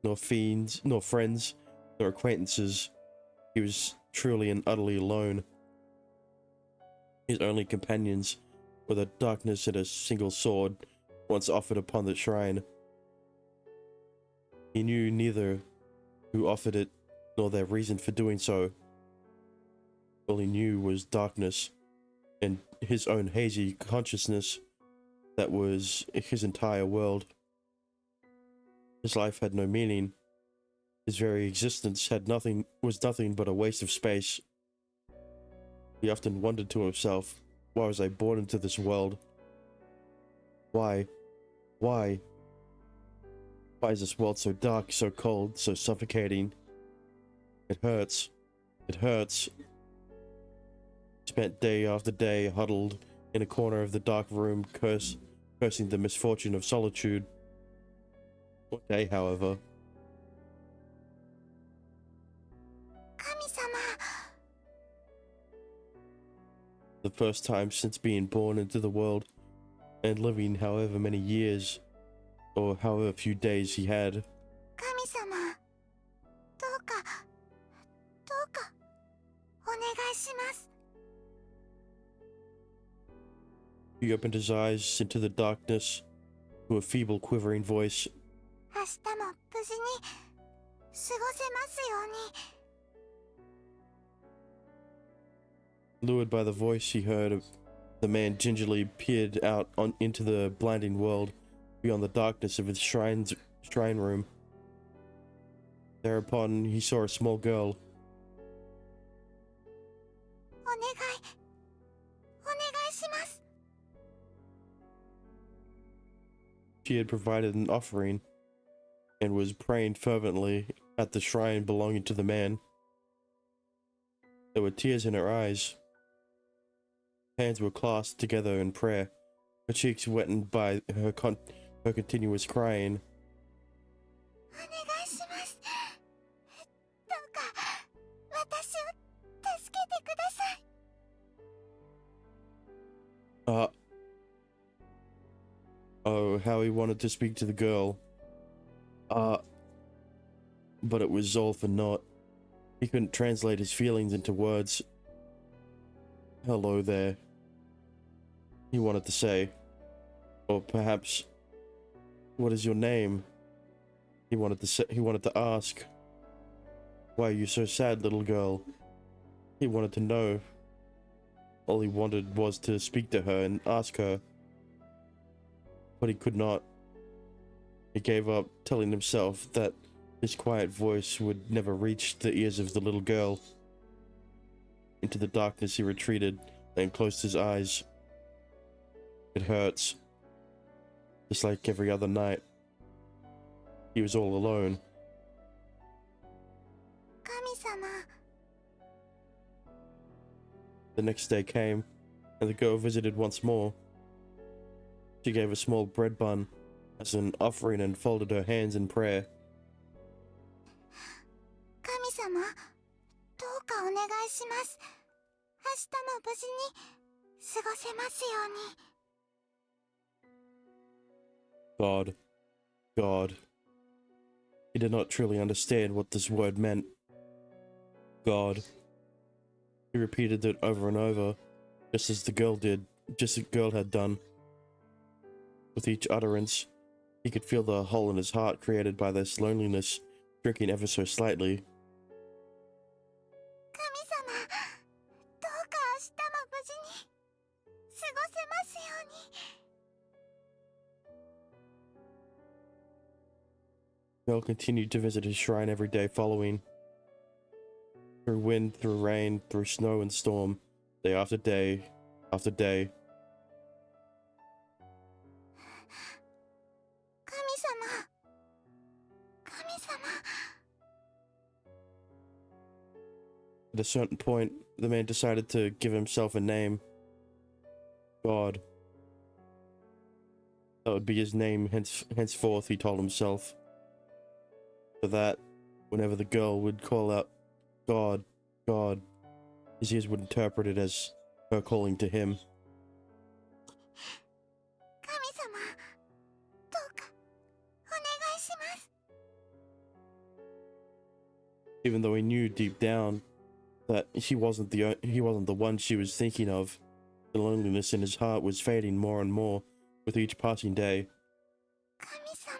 nor fiends, nor friends, nor acquaintances. He was truly and utterly alone. His only companions were the darkness and a single sword once offered upon the shrine. He knew neither who offered it nor their reason for doing so. All he knew was darkness and his own hazy consciousness that was his entire world. His life had no meaning. His very existence was nothing but a waste of space. He often wondered to himself, why was I born into this world? Why? Why? Why is this world so dark, so cold, so suffocating? It hurts. It hurts. Spent day after day huddled in a corner of the dark room, cursing the misfortune of solitude. One day, however, the first time since being born into the world and living however many years or however few days he had, he opened his eyes into the darkness to a feeble, quivering voice. Lured by the voice he heard, the man gingerly peered out into the blinding world beyond the darkness of his shrine room. Thereupon, he saw a small girl. お願いします。 She had provided an offering and was praying fervently at the shrine belonging to the man. There were tears in her eyes. Hands were clasped together in prayer, her cheeks wetted by her continuous crying. お願いします。どうか私を助けてください。 Oh, how he wanted to speak to the girl. But it was all for naught. He couldn't translate his feelings into words. Hello there, he wanted to say. Or perhaps, what is your name? He wanted to ask. Why are you so sad, little girl? He wanted to know. All he wanted was to speak to her and ask her. But he could not. He gave up, telling himself that his quiet voice would never reach the ears of the little girl. Into the darkness he retreated and closed his eyes. It hurts. Just like every other night. He was all alone. 神様。 The next day came, and the girl visited once more. She gave a small bread bun as an offering and folded her hands in prayer. 神様、どうかお願いします。明日も無事に過ごせますように。 God. He did not truly understand what this word meant. God. He repeated it over and over, just as the girl had done. With each utterance, he could feel the hole in his heart created by this loneliness shrinking ever so slightly. 神様、どうか明日も無事に過ごせますように。 Mel continued to visit his shrine every day following. Through wind, through rain, through snow and storm, day after day, after day. 神様、神様。 At a certain point, the man decided to give himself a name. God. That would be his name henceforth, he told himself. For that, whenever the girl would call out, God, God, his ears would interpret it as her calling to him. 神様、どうかお願いします。 Even though he knew deep down that he wasn't the one she was thinking of, the loneliness in his heart was fading more and more with each passing day. 神様。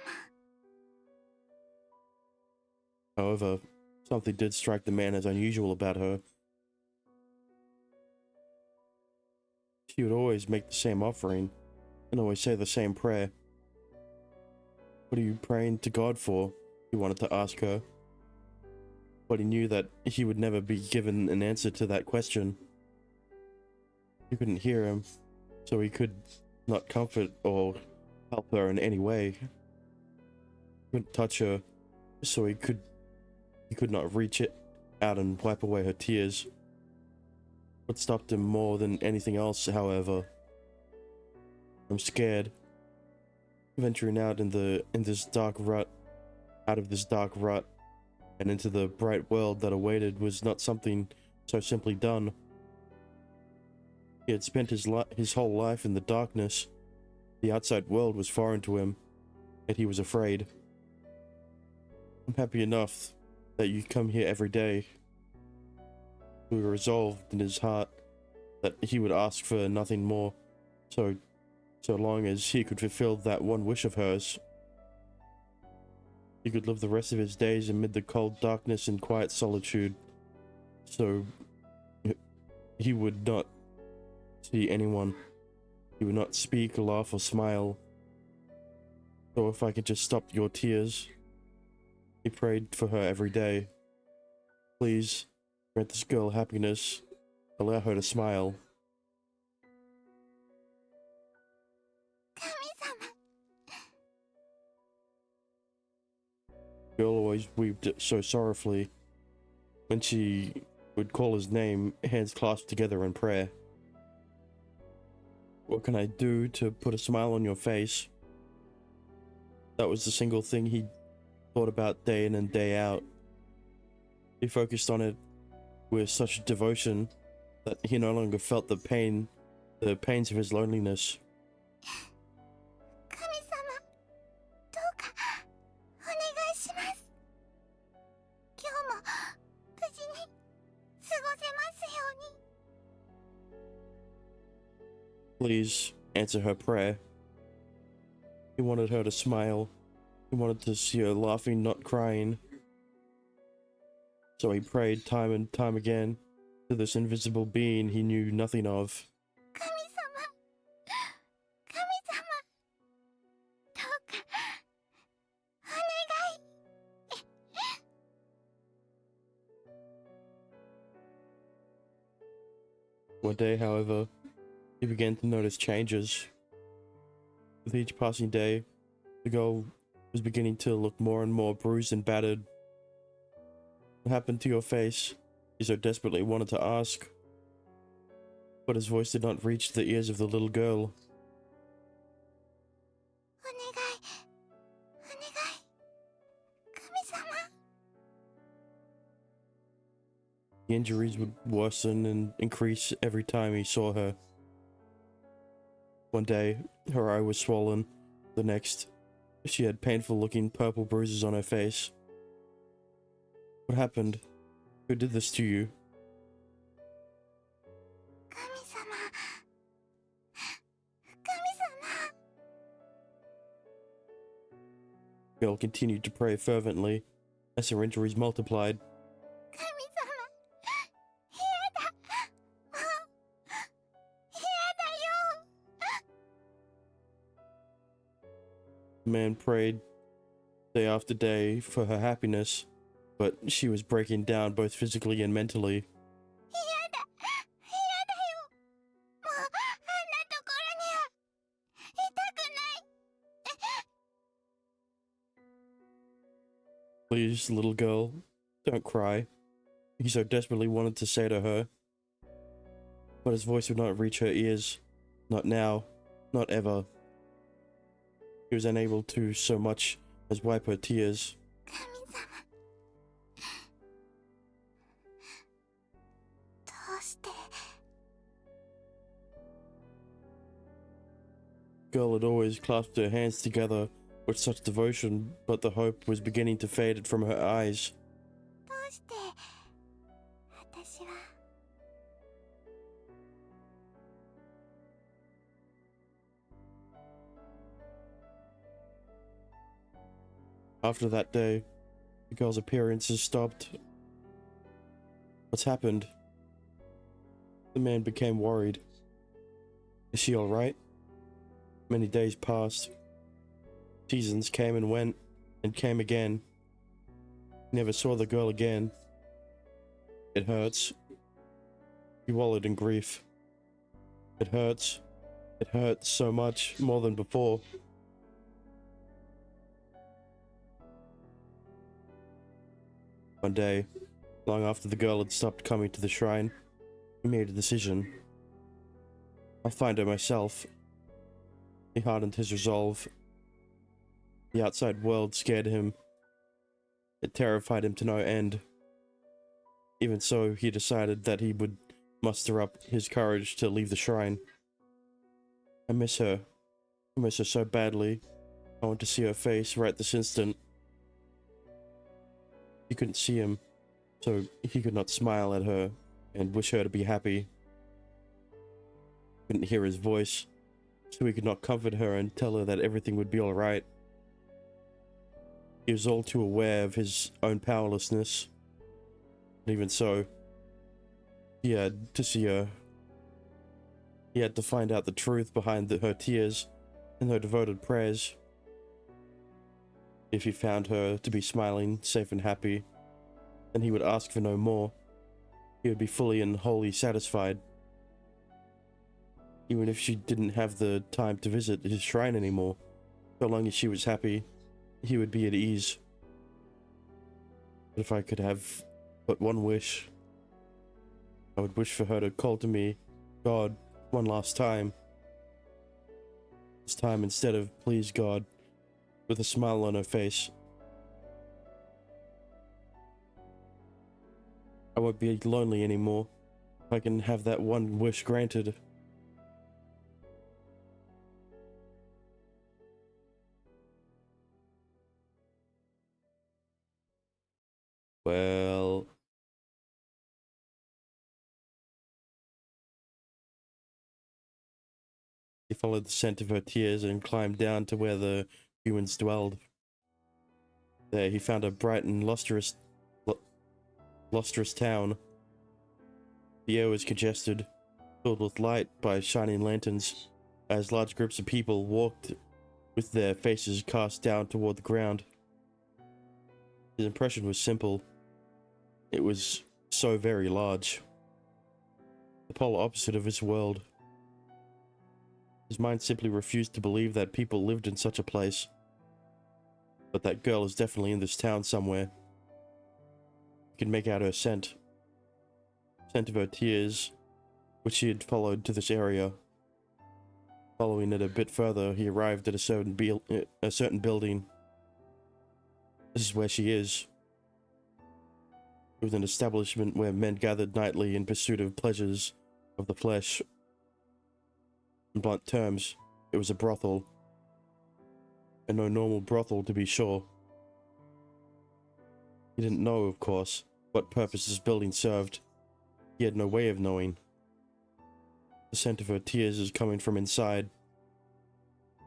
However, something did strike the man as unusual about her. She would always make the same offering, and always say the same prayer. What are you praying to God for? He wanted to ask her. But he knew that he would never be given an answer to that question. He couldn't hear him, so he could not comfort or help her in any way. He couldn't touch her, so he could not reach it out and wipe away her tears. What stopped him more than anything else, however, I'm scared. Venturing out out of this dark rut, and into the bright world that awaited was not something so simply done. He had spent his whole life in the darkness. The outside world was foreign to him, yet he was afraid. I'm happy enough that you come here every day. He resolved in his heart that he would ask for nothing more, so long as he could fulfill that one wish of hers. He could live the rest of his days amid the cold darkness and quiet solitude, so he would not see anyone. He would not speak, laugh, or smile. So if I could just stop your tears, He prayed for her every day. Please, grant this girl happiness. Allow her to smile. 神様。 The girl always wept so sorrowfully when she would call his name, hands clasped together in prayer. What can I do to put a smile on your face? That was the single thing he thought about day in and day out. He focused on it with such devotion that he no longer felt the pains of his loneliness. 神様、どうかお願いします。今日も無事に過ごせますように。 Please answer her prayer. He wanted her to smile. He wanted to see her laughing, not crying. So he prayed time and time again to this invisible being he knew nothing of. 神様、神様、どうかお願い。 One day, however, he began to notice changes. With each passing day, the girl was beginning to look more and more bruised and battered. What happened to your face? He so desperately wanted to ask, but his voice did not reach the ears of the little girl. お願い、お願い、神様。 The injuries would worsen and increase every time he saw her. One day, her eye was swollen. The next, she had painful-looking purple bruises on her face. What happened? Who did this to you? 神様、神様。 The girl continued to pray fervently as her injuries multiplied. 神様、嫌だ。もう、嫌だよ。 The man prayed day after day for her happiness, but she was breaking down both physically and mentally. 嫌だ、嫌だよ。もう、あんなところには、いたくない。 Please, little girl, don't cry. He so desperately wanted to say to her, but his voice would not reach her ears. Not now, not ever. He was unable to so much as wipe her tears. 神様。どうして。 The girl had always clasped her hands together with such devotion, but the hope was beginning to fade from her eyes. どうして私は。 After that day, the girl's appearances stopped. What's happened? The man became worried. Is she alright? Many days passed. Seasons came and went, and came again. He never saw the girl again. It hurts. He wallowed in grief. It hurts. It hurts so much, more than before. One day, long after the girl had stopped coming to the shrine, he made a decision. I'll find her myself. He hardened his resolve. The outside world scared him. It terrified him to no end. Even so, he decided that he would muster up his courage to leave the shrine. I miss her. I miss her so badly. I want to see her face right this instant. He couldn't see him, so he could not smile at her and wish her to be happy. Couldn't hear his voice, so he could not comfort her and tell her that everything would be alright. He was all too aware of his own powerlessness. And even so, he had to see her. He had to find out the truth behind her tears and her devoted prayers. If he found her to be smiling, safe and happy, then he would ask for no more. He would be fully and wholly satisfied. Even if she didn't have the time to visit his shrine anymore, so long as she was happy, he would be at ease. But if I could have but one wish, I would wish for her to call to me, God, one last time. This time instead of please God, with a smile on her face. I won't be lonely anymore if I can have that one wish granted. Well, he followed the scent of her tears and climbed down to where the humans dwelled. There he found a bright and lustrous town. The air was congested, filled with light by shining lanterns, as large groups of people walked with their faces cast down toward the ground. His impression was simple. It was so very large. The polar opposite of his world. His mind simply refused to believe that people lived in such a place. But that girl is definitely in this town somewhere. He could make out her scent. Scent of her tears, which he had followed to this area. Following it a bit further, he arrived at a certain building. This is where she is. It was an establishment where men gathered nightly in pursuit of pleasures of the flesh. In blunt terms, it was a brothel. And no normal brothel, to be sure. He didn't know, of course, what purpose this building served. He had no way of knowing. The scent of her tears is coming from inside.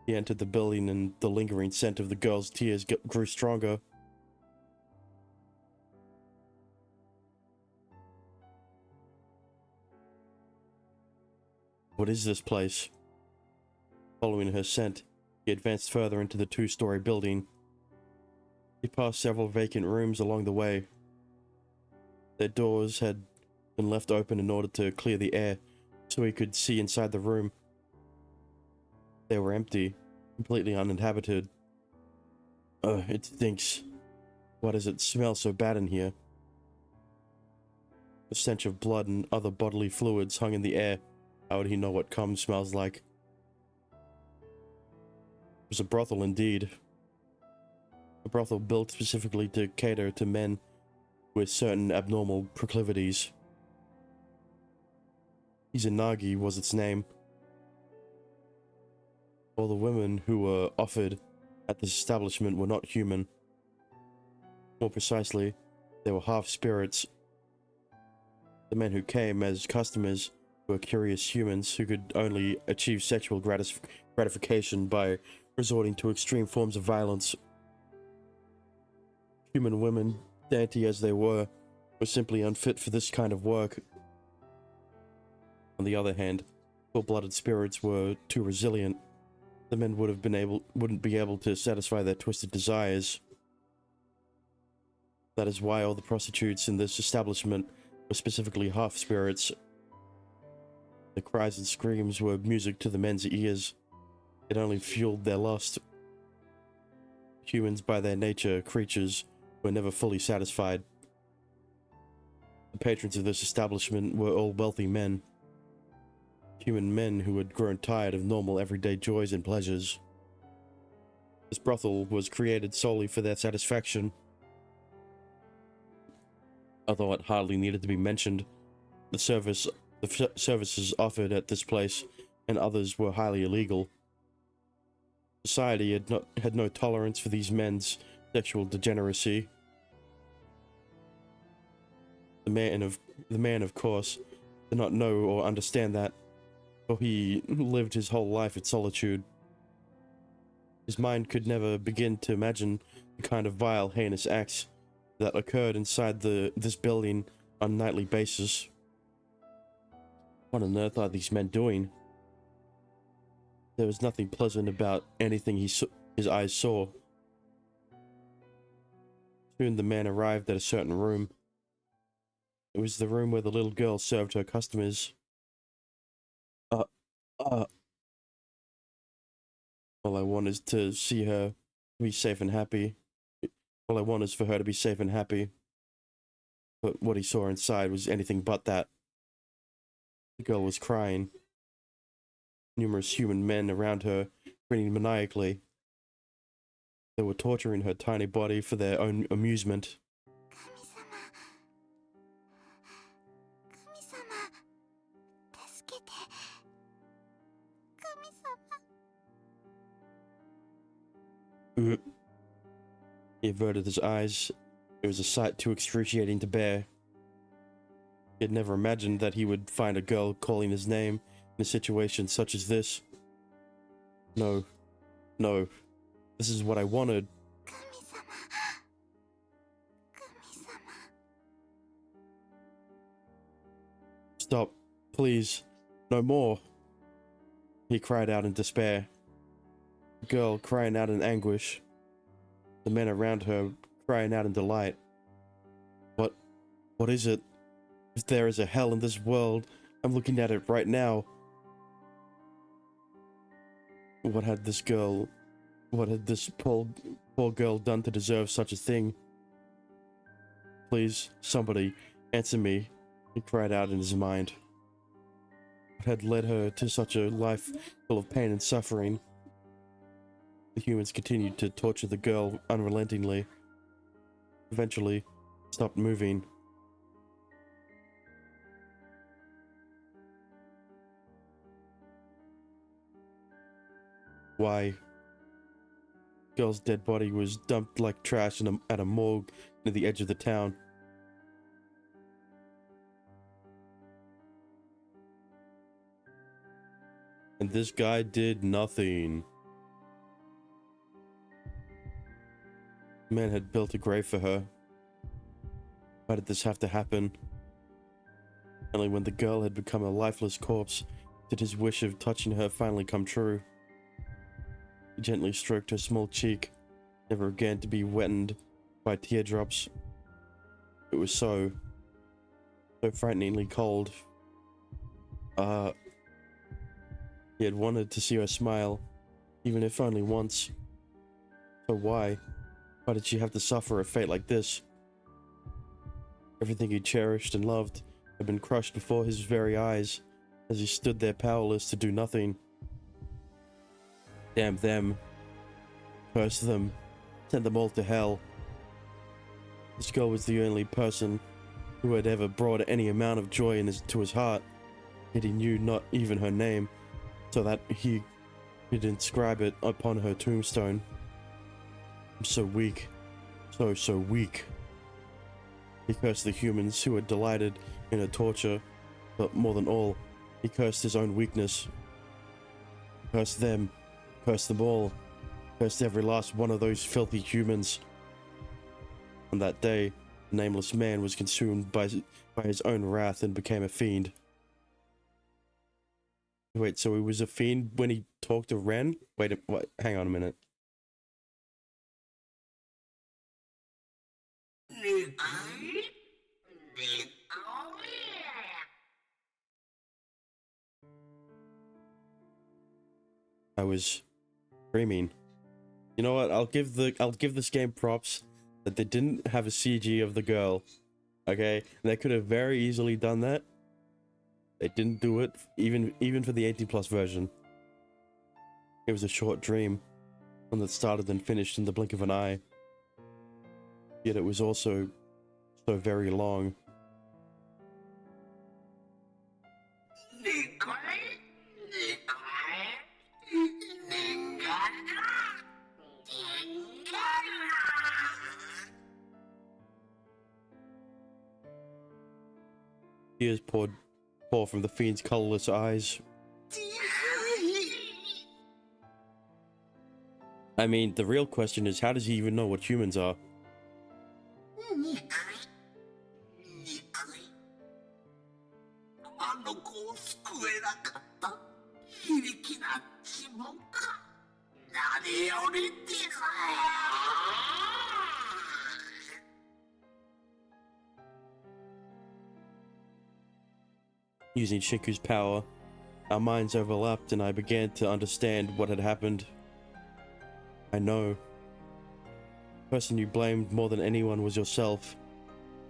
He entered the building and the lingering scent of the girl's tears grew stronger. What is this place? Following her scent, he advanced further into the two-story building. He passed several vacant rooms along the way. Their doors had been left open in order to clear the air, so he could see inside the room. They were empty, completely uninhabited. It stinks. Why does it smell so bad in here? The stench of blood and other bodily fluids hung in the air. How would he know what cum smells like? It was a brothel indeed. A brothel built specifically to cater to men with certain abnormal proclivities. Izanagi was its name. All the women who were offered at this establishment were not human. More precisely, they were half-spirits. The men who came as customers were curious humans who could only achieve sexual gratification by resorting to extreme forms of violence. Human women, dainty as they were simply unfit for this kind of work. On the other hand, full-blooded spirits were too resilient. The men wouldn't be able to satisfy their twisted desires. That is why all the prostitutes in this establishment were specifically half-spirits. The cries and screams were music to the men's ears. It only fueled their lust. Humans, by their nature, creatures, were never fully satisfied. The patrons of this establishment were all wealthy men. Human men who had grown tired of normal everyday joys and pleasures. This brothel was created solely for their satisfaction. Although it hardly needed to be mentioned, the services offered at this place and others were highly illegal. Society had no tolerance for these men's sexual degeneracy. The man, of course, did not know or understand that, for he lived his whole life in solitude. His mind could never begin to imagine the kind of vile, heinous acts that occurred inside this building on a nightly basis. What on earth are these men doing? There was nothing pleasant about anything his eyes saw. Soon the man arrived at a certain room. It was the room where the little girl served her customers. Uh, all I want is to see her be safe and happy. All I want is for her to be safe and happy. But what he saw inside was anything but that. The girl was crying. Numerous human men around her, grinning maniacally. They were torturing her tiny body for their own amusement. 助けて。神様。 He averted his eyes. It was a sight too excruciating to bear. He had never imagined that he would find a girl calling his name in a situation such as this. No. No. This is what I wanted. Stop. Please. No more. He cried out in despair. The girl crying out in anguish. The men around her crying out in delight. What is it? If there is a hell in this world, I'm looking at it right now. What had this poor girl done to deserve such a thing? Please, somebody, answer me, he cried out in his mind. What had led her to such a life full of pain and suffering? The humans continued to torture the girl unrelentingly. Eventually, stopped moving. Why? Girl's dead body was dumped like trash at a morgue near the edge of the town. And this guy did nothing. The man had built a grave for her. Why did this have to happen? Only when the girl had become a lifeless corpse did his wish of touching her finally come true. He gently stroked her small cheek, never again to be wetted by teardrops. It was so frighteningly cold. He had wanted to see her smile, even if only once. So why? Why did she have to suffer a fate like this? Everything he cherished and loved had been crushed before his very eyes as he stood there powerless to do nothing. Damn them. Curse them. Send them all to hell. This girl was the only person who had ever brought any amount of joy to his heart, yet he knew not even her name, so that he could inscribe it upon her tombstone. I'm so weak. So weak. He cursed the humans who had delighted in her torture, but more than all, he cursed his own weakness. Cursed them. Cursed them all. Cursed every last one of those filthy humans. On that day, the nameless man was consumed by his own wrath and became a fiend. Wait, so he was a fiend when he talked to Ren? Wait, hang on a minute. I was dreaming. You know what? I'll give this game props that they didn't have a CG of the girl. Okay, they could have very easily done that. They didn't do it, even for the 18+ version. It was a short dream, one that started and finished in the blink of an eye. Yet it was also so very long. Tears pour from the fiend's colorless eyes. I mean, the real question is, how does he even know what humans are? using Shiku's power. Our minds overlapped and I began to understand what had happened. I know. The person you blamed more than anyone was yourself.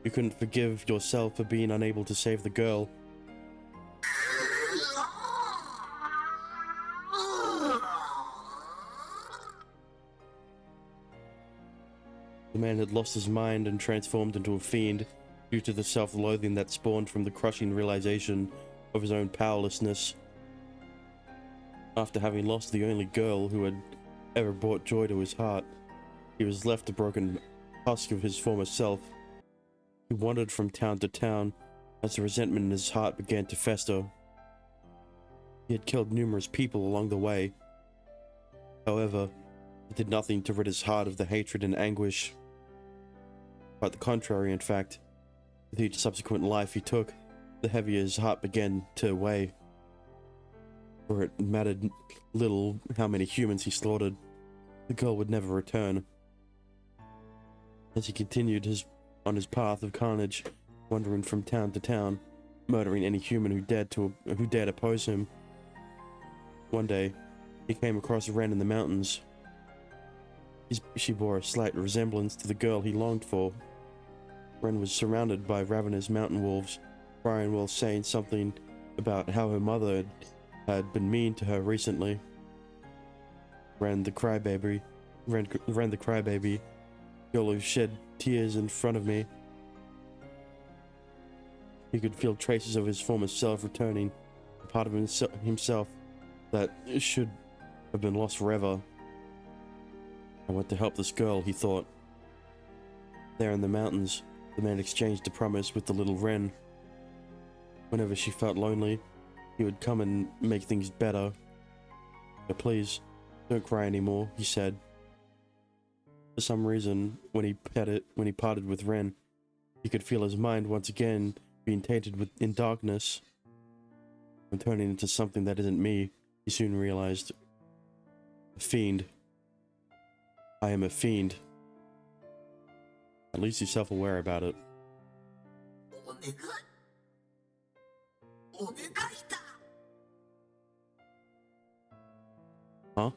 You couldn't forgive yourself for being unable to save the girl. The man had lost his mind and transformed into a fiend due to the self-loathing that spawned from the crushing realization of his own powerlessness. After having lost the only girl who had ever brought joy to his heart, he was left a broken husk of his former self. He wandered from town to town as the resentment in his heart began to fester. He had killed numerous people along the way. However, it did nothing to rid his heart of the hatred and anguish. Quite the contrary, in fact. With each subsequent life he took, the heavier his heart began to weigh. For it mattered little how many humans he slaughtered. The girl would never return. As he continued on his path of carnage, wandering from town to town, murdering any human who dared oppose him. One day, he came across Ren in the mountains. She bore a slight resemblance to the girl he longed for. Ren was surrounded by ravenous mountain wolves, crying while saying something about how her mother had been mean to her recently. Ren the crybaby, girl who shed tears in front of me. He could feel traces of his former self returning, a part of himself that should have been lost forever. I went to help this girl, he thought. There in the mountains, the man exchanged a promise with the little Ren. Whenever she felt lonely, he would come and make things better. But please, don't cry anymore, he said. For some reason, when he parted with Ren, he could feel his mind once again being tainted in darkness. I'm turning into something that isn't me, he soon realized. A fiend. I am a fiend. At least he's self-aware about it. Huh?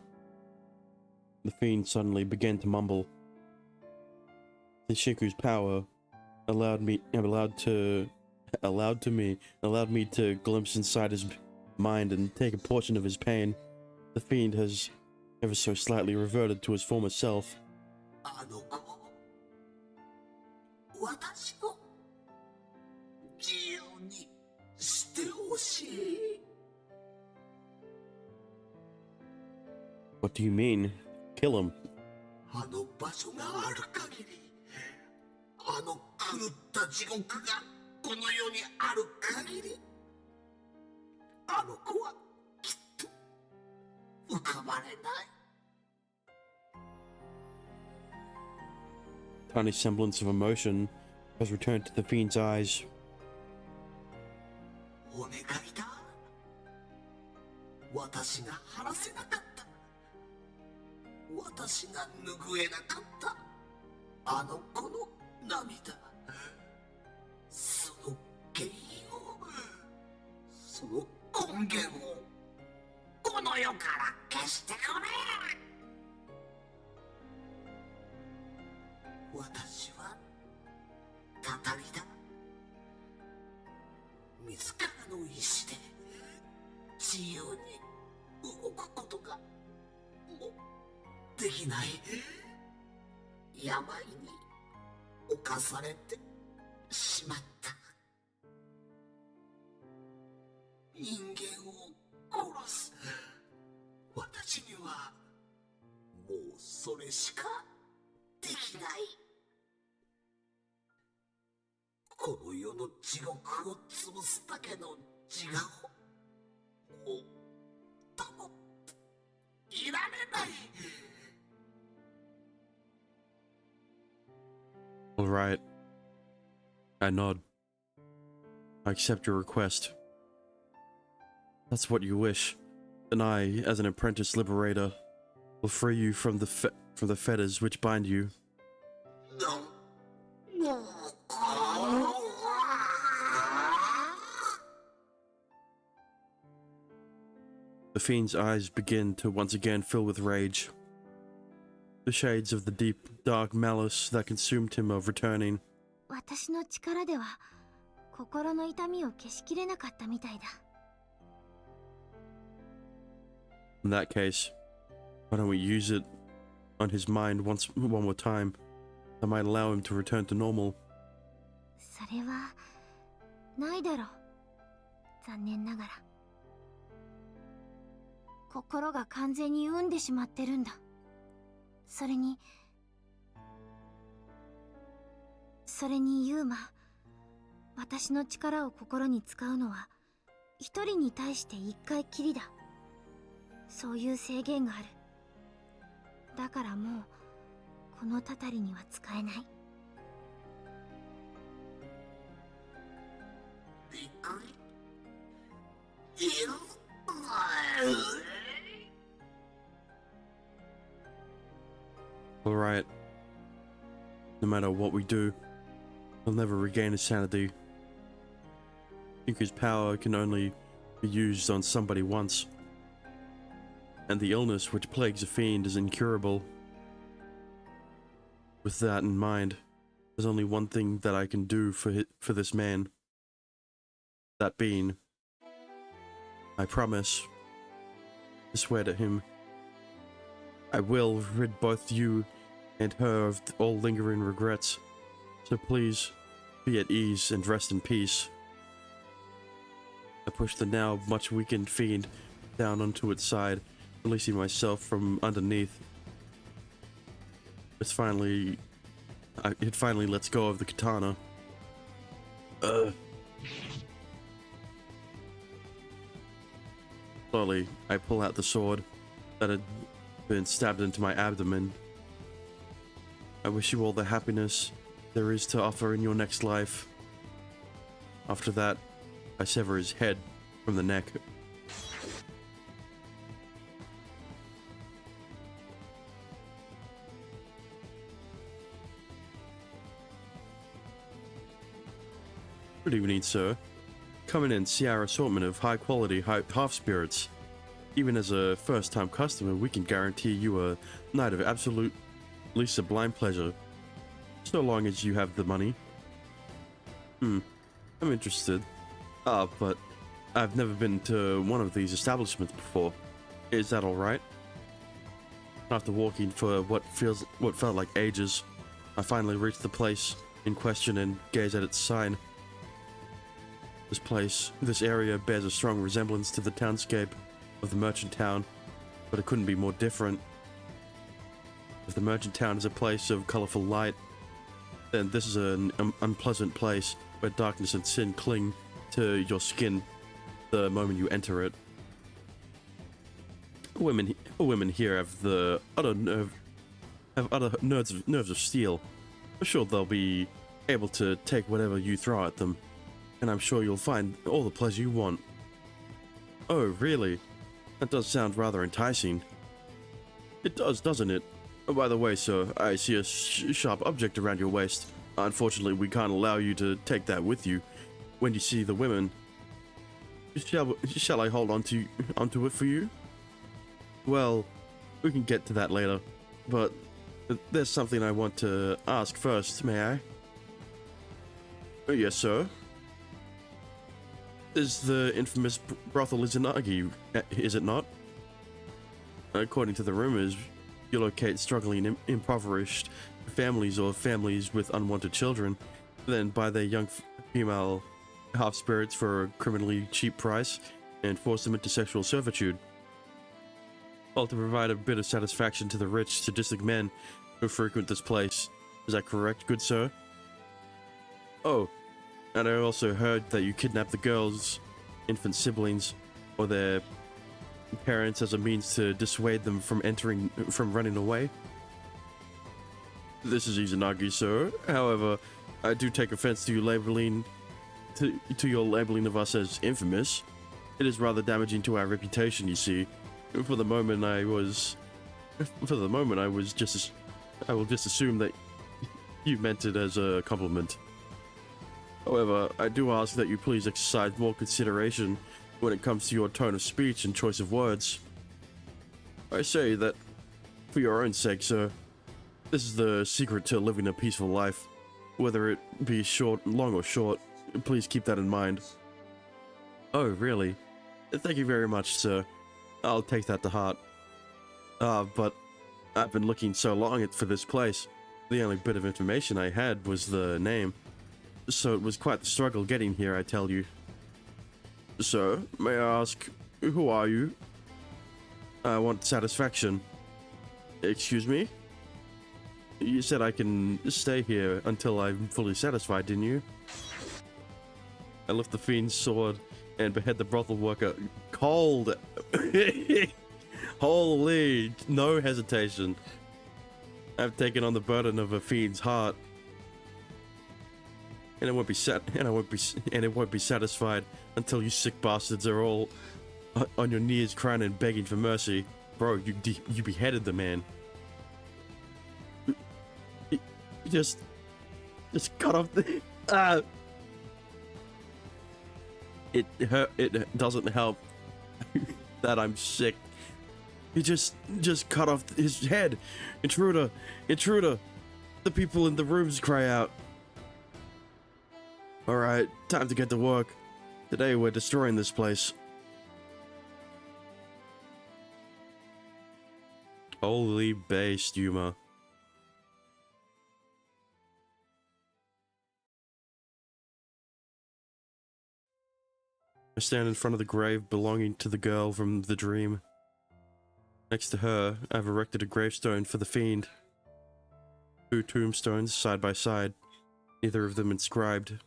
The fiend suddenly began to mumble. The Shiku's power allowed me to glimpse inside his mind and take a portion of his pain. The fiend has ever so slightly reverted to his former self. What do you mean? Kill him. Tiny semblance of emotion has returned to the fiend's eyes. All right. I nod. I accept your request. That's what you wish. And I, as an apprentice liberator, will free you from the fetters which bind you. The fiend's eyes begin to once again fill with rage. The shades of the deep, dark malice that consumed him are returning. 私の力では心の痛みを消しきれなかったみたいだ。In that case, why don't we use it on his mind one more time? That might allow him to return to normal. それはないだろう。残念ながら。心が完全に病んでしまってるんだ。それにユーマ、私の力を心に使うのは一人に対して一回きりだ。そういう制限がある。だからもうこのたたりには使えない。Alright. No matter what we do, he'll never regain his sanity. Iku's power can only be used on somebody once. And the illness which plagues a fiend is incurable. With that in mind, there's only one thing that I can do for this man. That being, I promise, I swear to him, I will rid both you and her of all lingering regrets. So please, be at ease and rest in peace. I pushed the now much weakened fiend down onto its side, releasing myself from underneath. It finally lets go of the katana. Slowly, I pull out the sword that had been stabbed into my abdomen. I wish you all the happiness there is to offer in your next life. After that, I sever his head from the neck. Good evening, sir. Come in and see our assortment of high-quality half-spirits. Even as a first-time customer, we can guarantee you a night of absolutely sublime pleasure. So long as you have the money. I'm interested. But I've never been to one of these establishments before. Is that alright? After walking for what felt like ages, I finally reached the place in question and gazed at its sign. This area bears a strong resemblance to the townscape of the merchant town, but it couldn't be more different. If the merchant town is a place of colorful light, then this is an unpleasant place where darkness and sin cling to your skin the moment you enter it. Women here have the utter nerves of steel. I'm sure they'll be able to take whatever you throw at them, and I'm sure you'll find all the pleasure you want. Oh, really? That does sound rather enticing. It does, doesn't it? Oh, by the way, sir, I see a sharp object around your waist. Unfortunately, we can't allow you to take that with you. When you see the women, shall I hold onto it for you? Well, we can get to that later, but there's something I want to ask first, may I? Oh, yes, sir. Is the infamous brothel Izanagi, is it not? According to the rumors, you locate struggling impoverished families or families with unwanted children, then buy their young female half-spirits for a criminally cheap price and force them into sexual servitude. All to provide a bit of satisfaction to the rich, sadistic men who frequent this place. Is that correct, good sir? Oh, and I also heard that you kidnap the girls' infant siblings or their parents as a means to dissuade them from running away. This is Izanagi, sir. However, I do take offense to you labeling to your labeling of us as infamous. It is rather damaging to our reputation, you see. For the moment, I will just assume that you meant it as a compliment. However, I do ask that you please exercise more consideration when it comes to your tone of speech and choice of words. I say that for your own sake, sir. This is the secret to living a peaceful life. Whether it be long or short, please keep that in mind. Oh, really? Thank you very much, sir. I'll take that to heart. But I've been looking so long for this place. The only bit of information I had was the name. So it was quite the struggle getting here, I tell you. Sir, may I ask, who are you? I want satisfaction. Excuse me? You said I can stay here until I'm fully satisfied, didn't you? I lift the fiend's sword and behead the brothel worker cold. Holy, no hesitation. I've taken on the burden of a fiend's heart. And it won't be satisfied until you sick bastards are all on your knees crying and begging for mercy. Bro, you beheaded the man. You just cut off the it doesn't help that I'm sick. You just cut off his head. Intruder, intruder. The people in the rooms cry out. All right, time to get to work. Today we're destroying this place. Holy based Yuma. I stand in front of the grave belonging to the girl from the dream. Next to her, I've erected a gravestone for the fiend. 2 tombstones side by side, neither of them inscribed.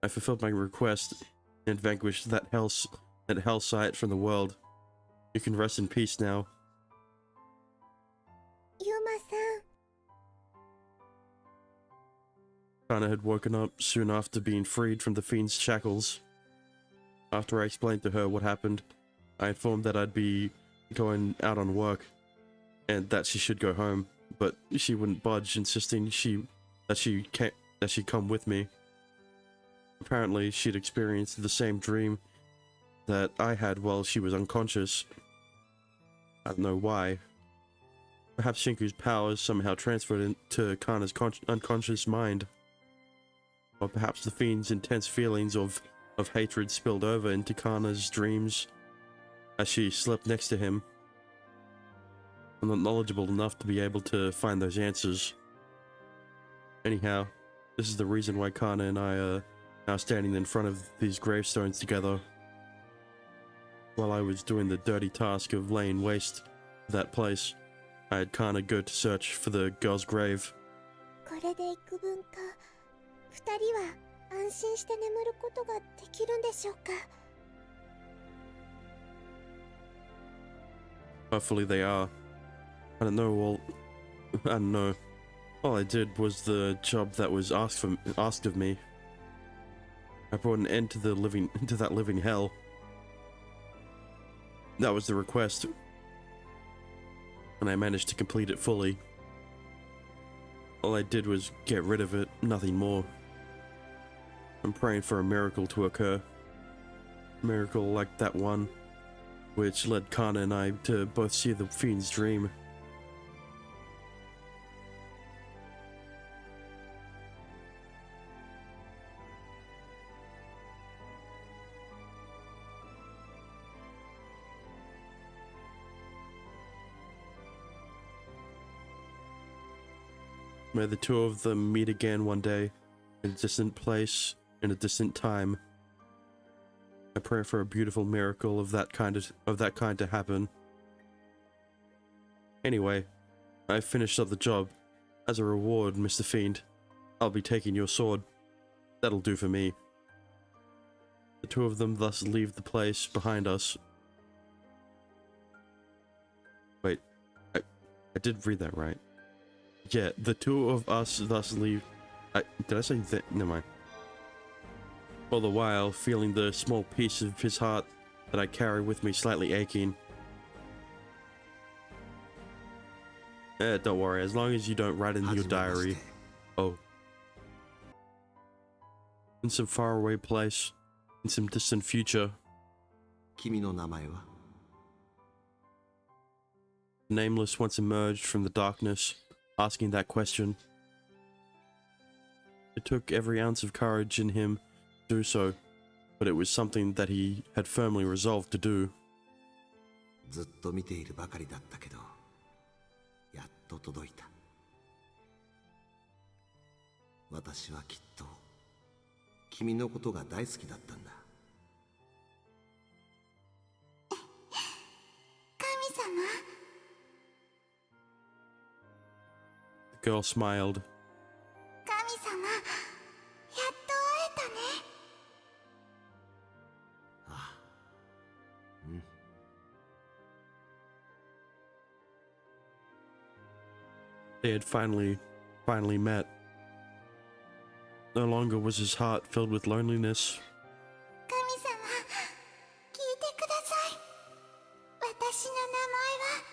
I fulfilled my request and vanquished that hell sight from the world. You can rest in peace now. Yuma-san. Kana had woken up soon after being freed from the fiend's shackles. After I explained to her what happened, I informed that I'd be going out on work and that she should go home, but she wouldn't budge, insisting that she come with me. Apparently, she'd experienced the same dream that I had while she was unconscious. I don't know why. Perhaps Shinku's powers somehow transferred into Kana's unconscious mind. Or perhaps the fiend's intense feelings of hatred spilled over into Kana's dreams as she slept next to him. I'm not knowledgeable enough to be able to find those answers. Anyhow, this is the reason why Kana and I are now standing in front of these gravestones together. While I was doing the dirty task of laying waste to that place, I had Kana go to search for the girl's grave. これで幾分か、二人は安心して眠ることができるんでしょうか。 Hopefully they are. I don't know. All I did was the job that was asked of me. I brought an end to that living hell. That was the request, and I managed to complete it fully. All I did was get rid of it, nothing more. I'm praying for a miracle to occur. A miracle like that one, which led Kana and I to both see the fiend's dream. May the two of them meet again one day, in a distant place, in a distant time. I pray for a beautiful miracle of that kind to happen. Anyway, I've finished up the job. As a reward, Mr. Fiend, I'll be taking your sword. That'll do for me. The two of them thus leave the place behind us. Wait, I did read that right. Yeah, the two of us thus leave... did I say that? Never mind. All the while, feeling the small piece of his heart that I carry with me slightly aching. Don't worry, as long as you don't write in your diary. Oh. In some faraway place, in some distant future. 君の名前は？ Nameless once emerged from the darkness, asking that question. It took every ounce of courage in him to do so, but it was something that he had firmly resolved to do. ずっと見ているばかりだったけど、やっと届いた。私はきっと君のことが大好きだったんだ。神様。The girl smiled. 神様、やっと会えたね。ああ、うん。They had finally met. No longer was his heart filled with loneliness. 神様、聞いてください。私の名前は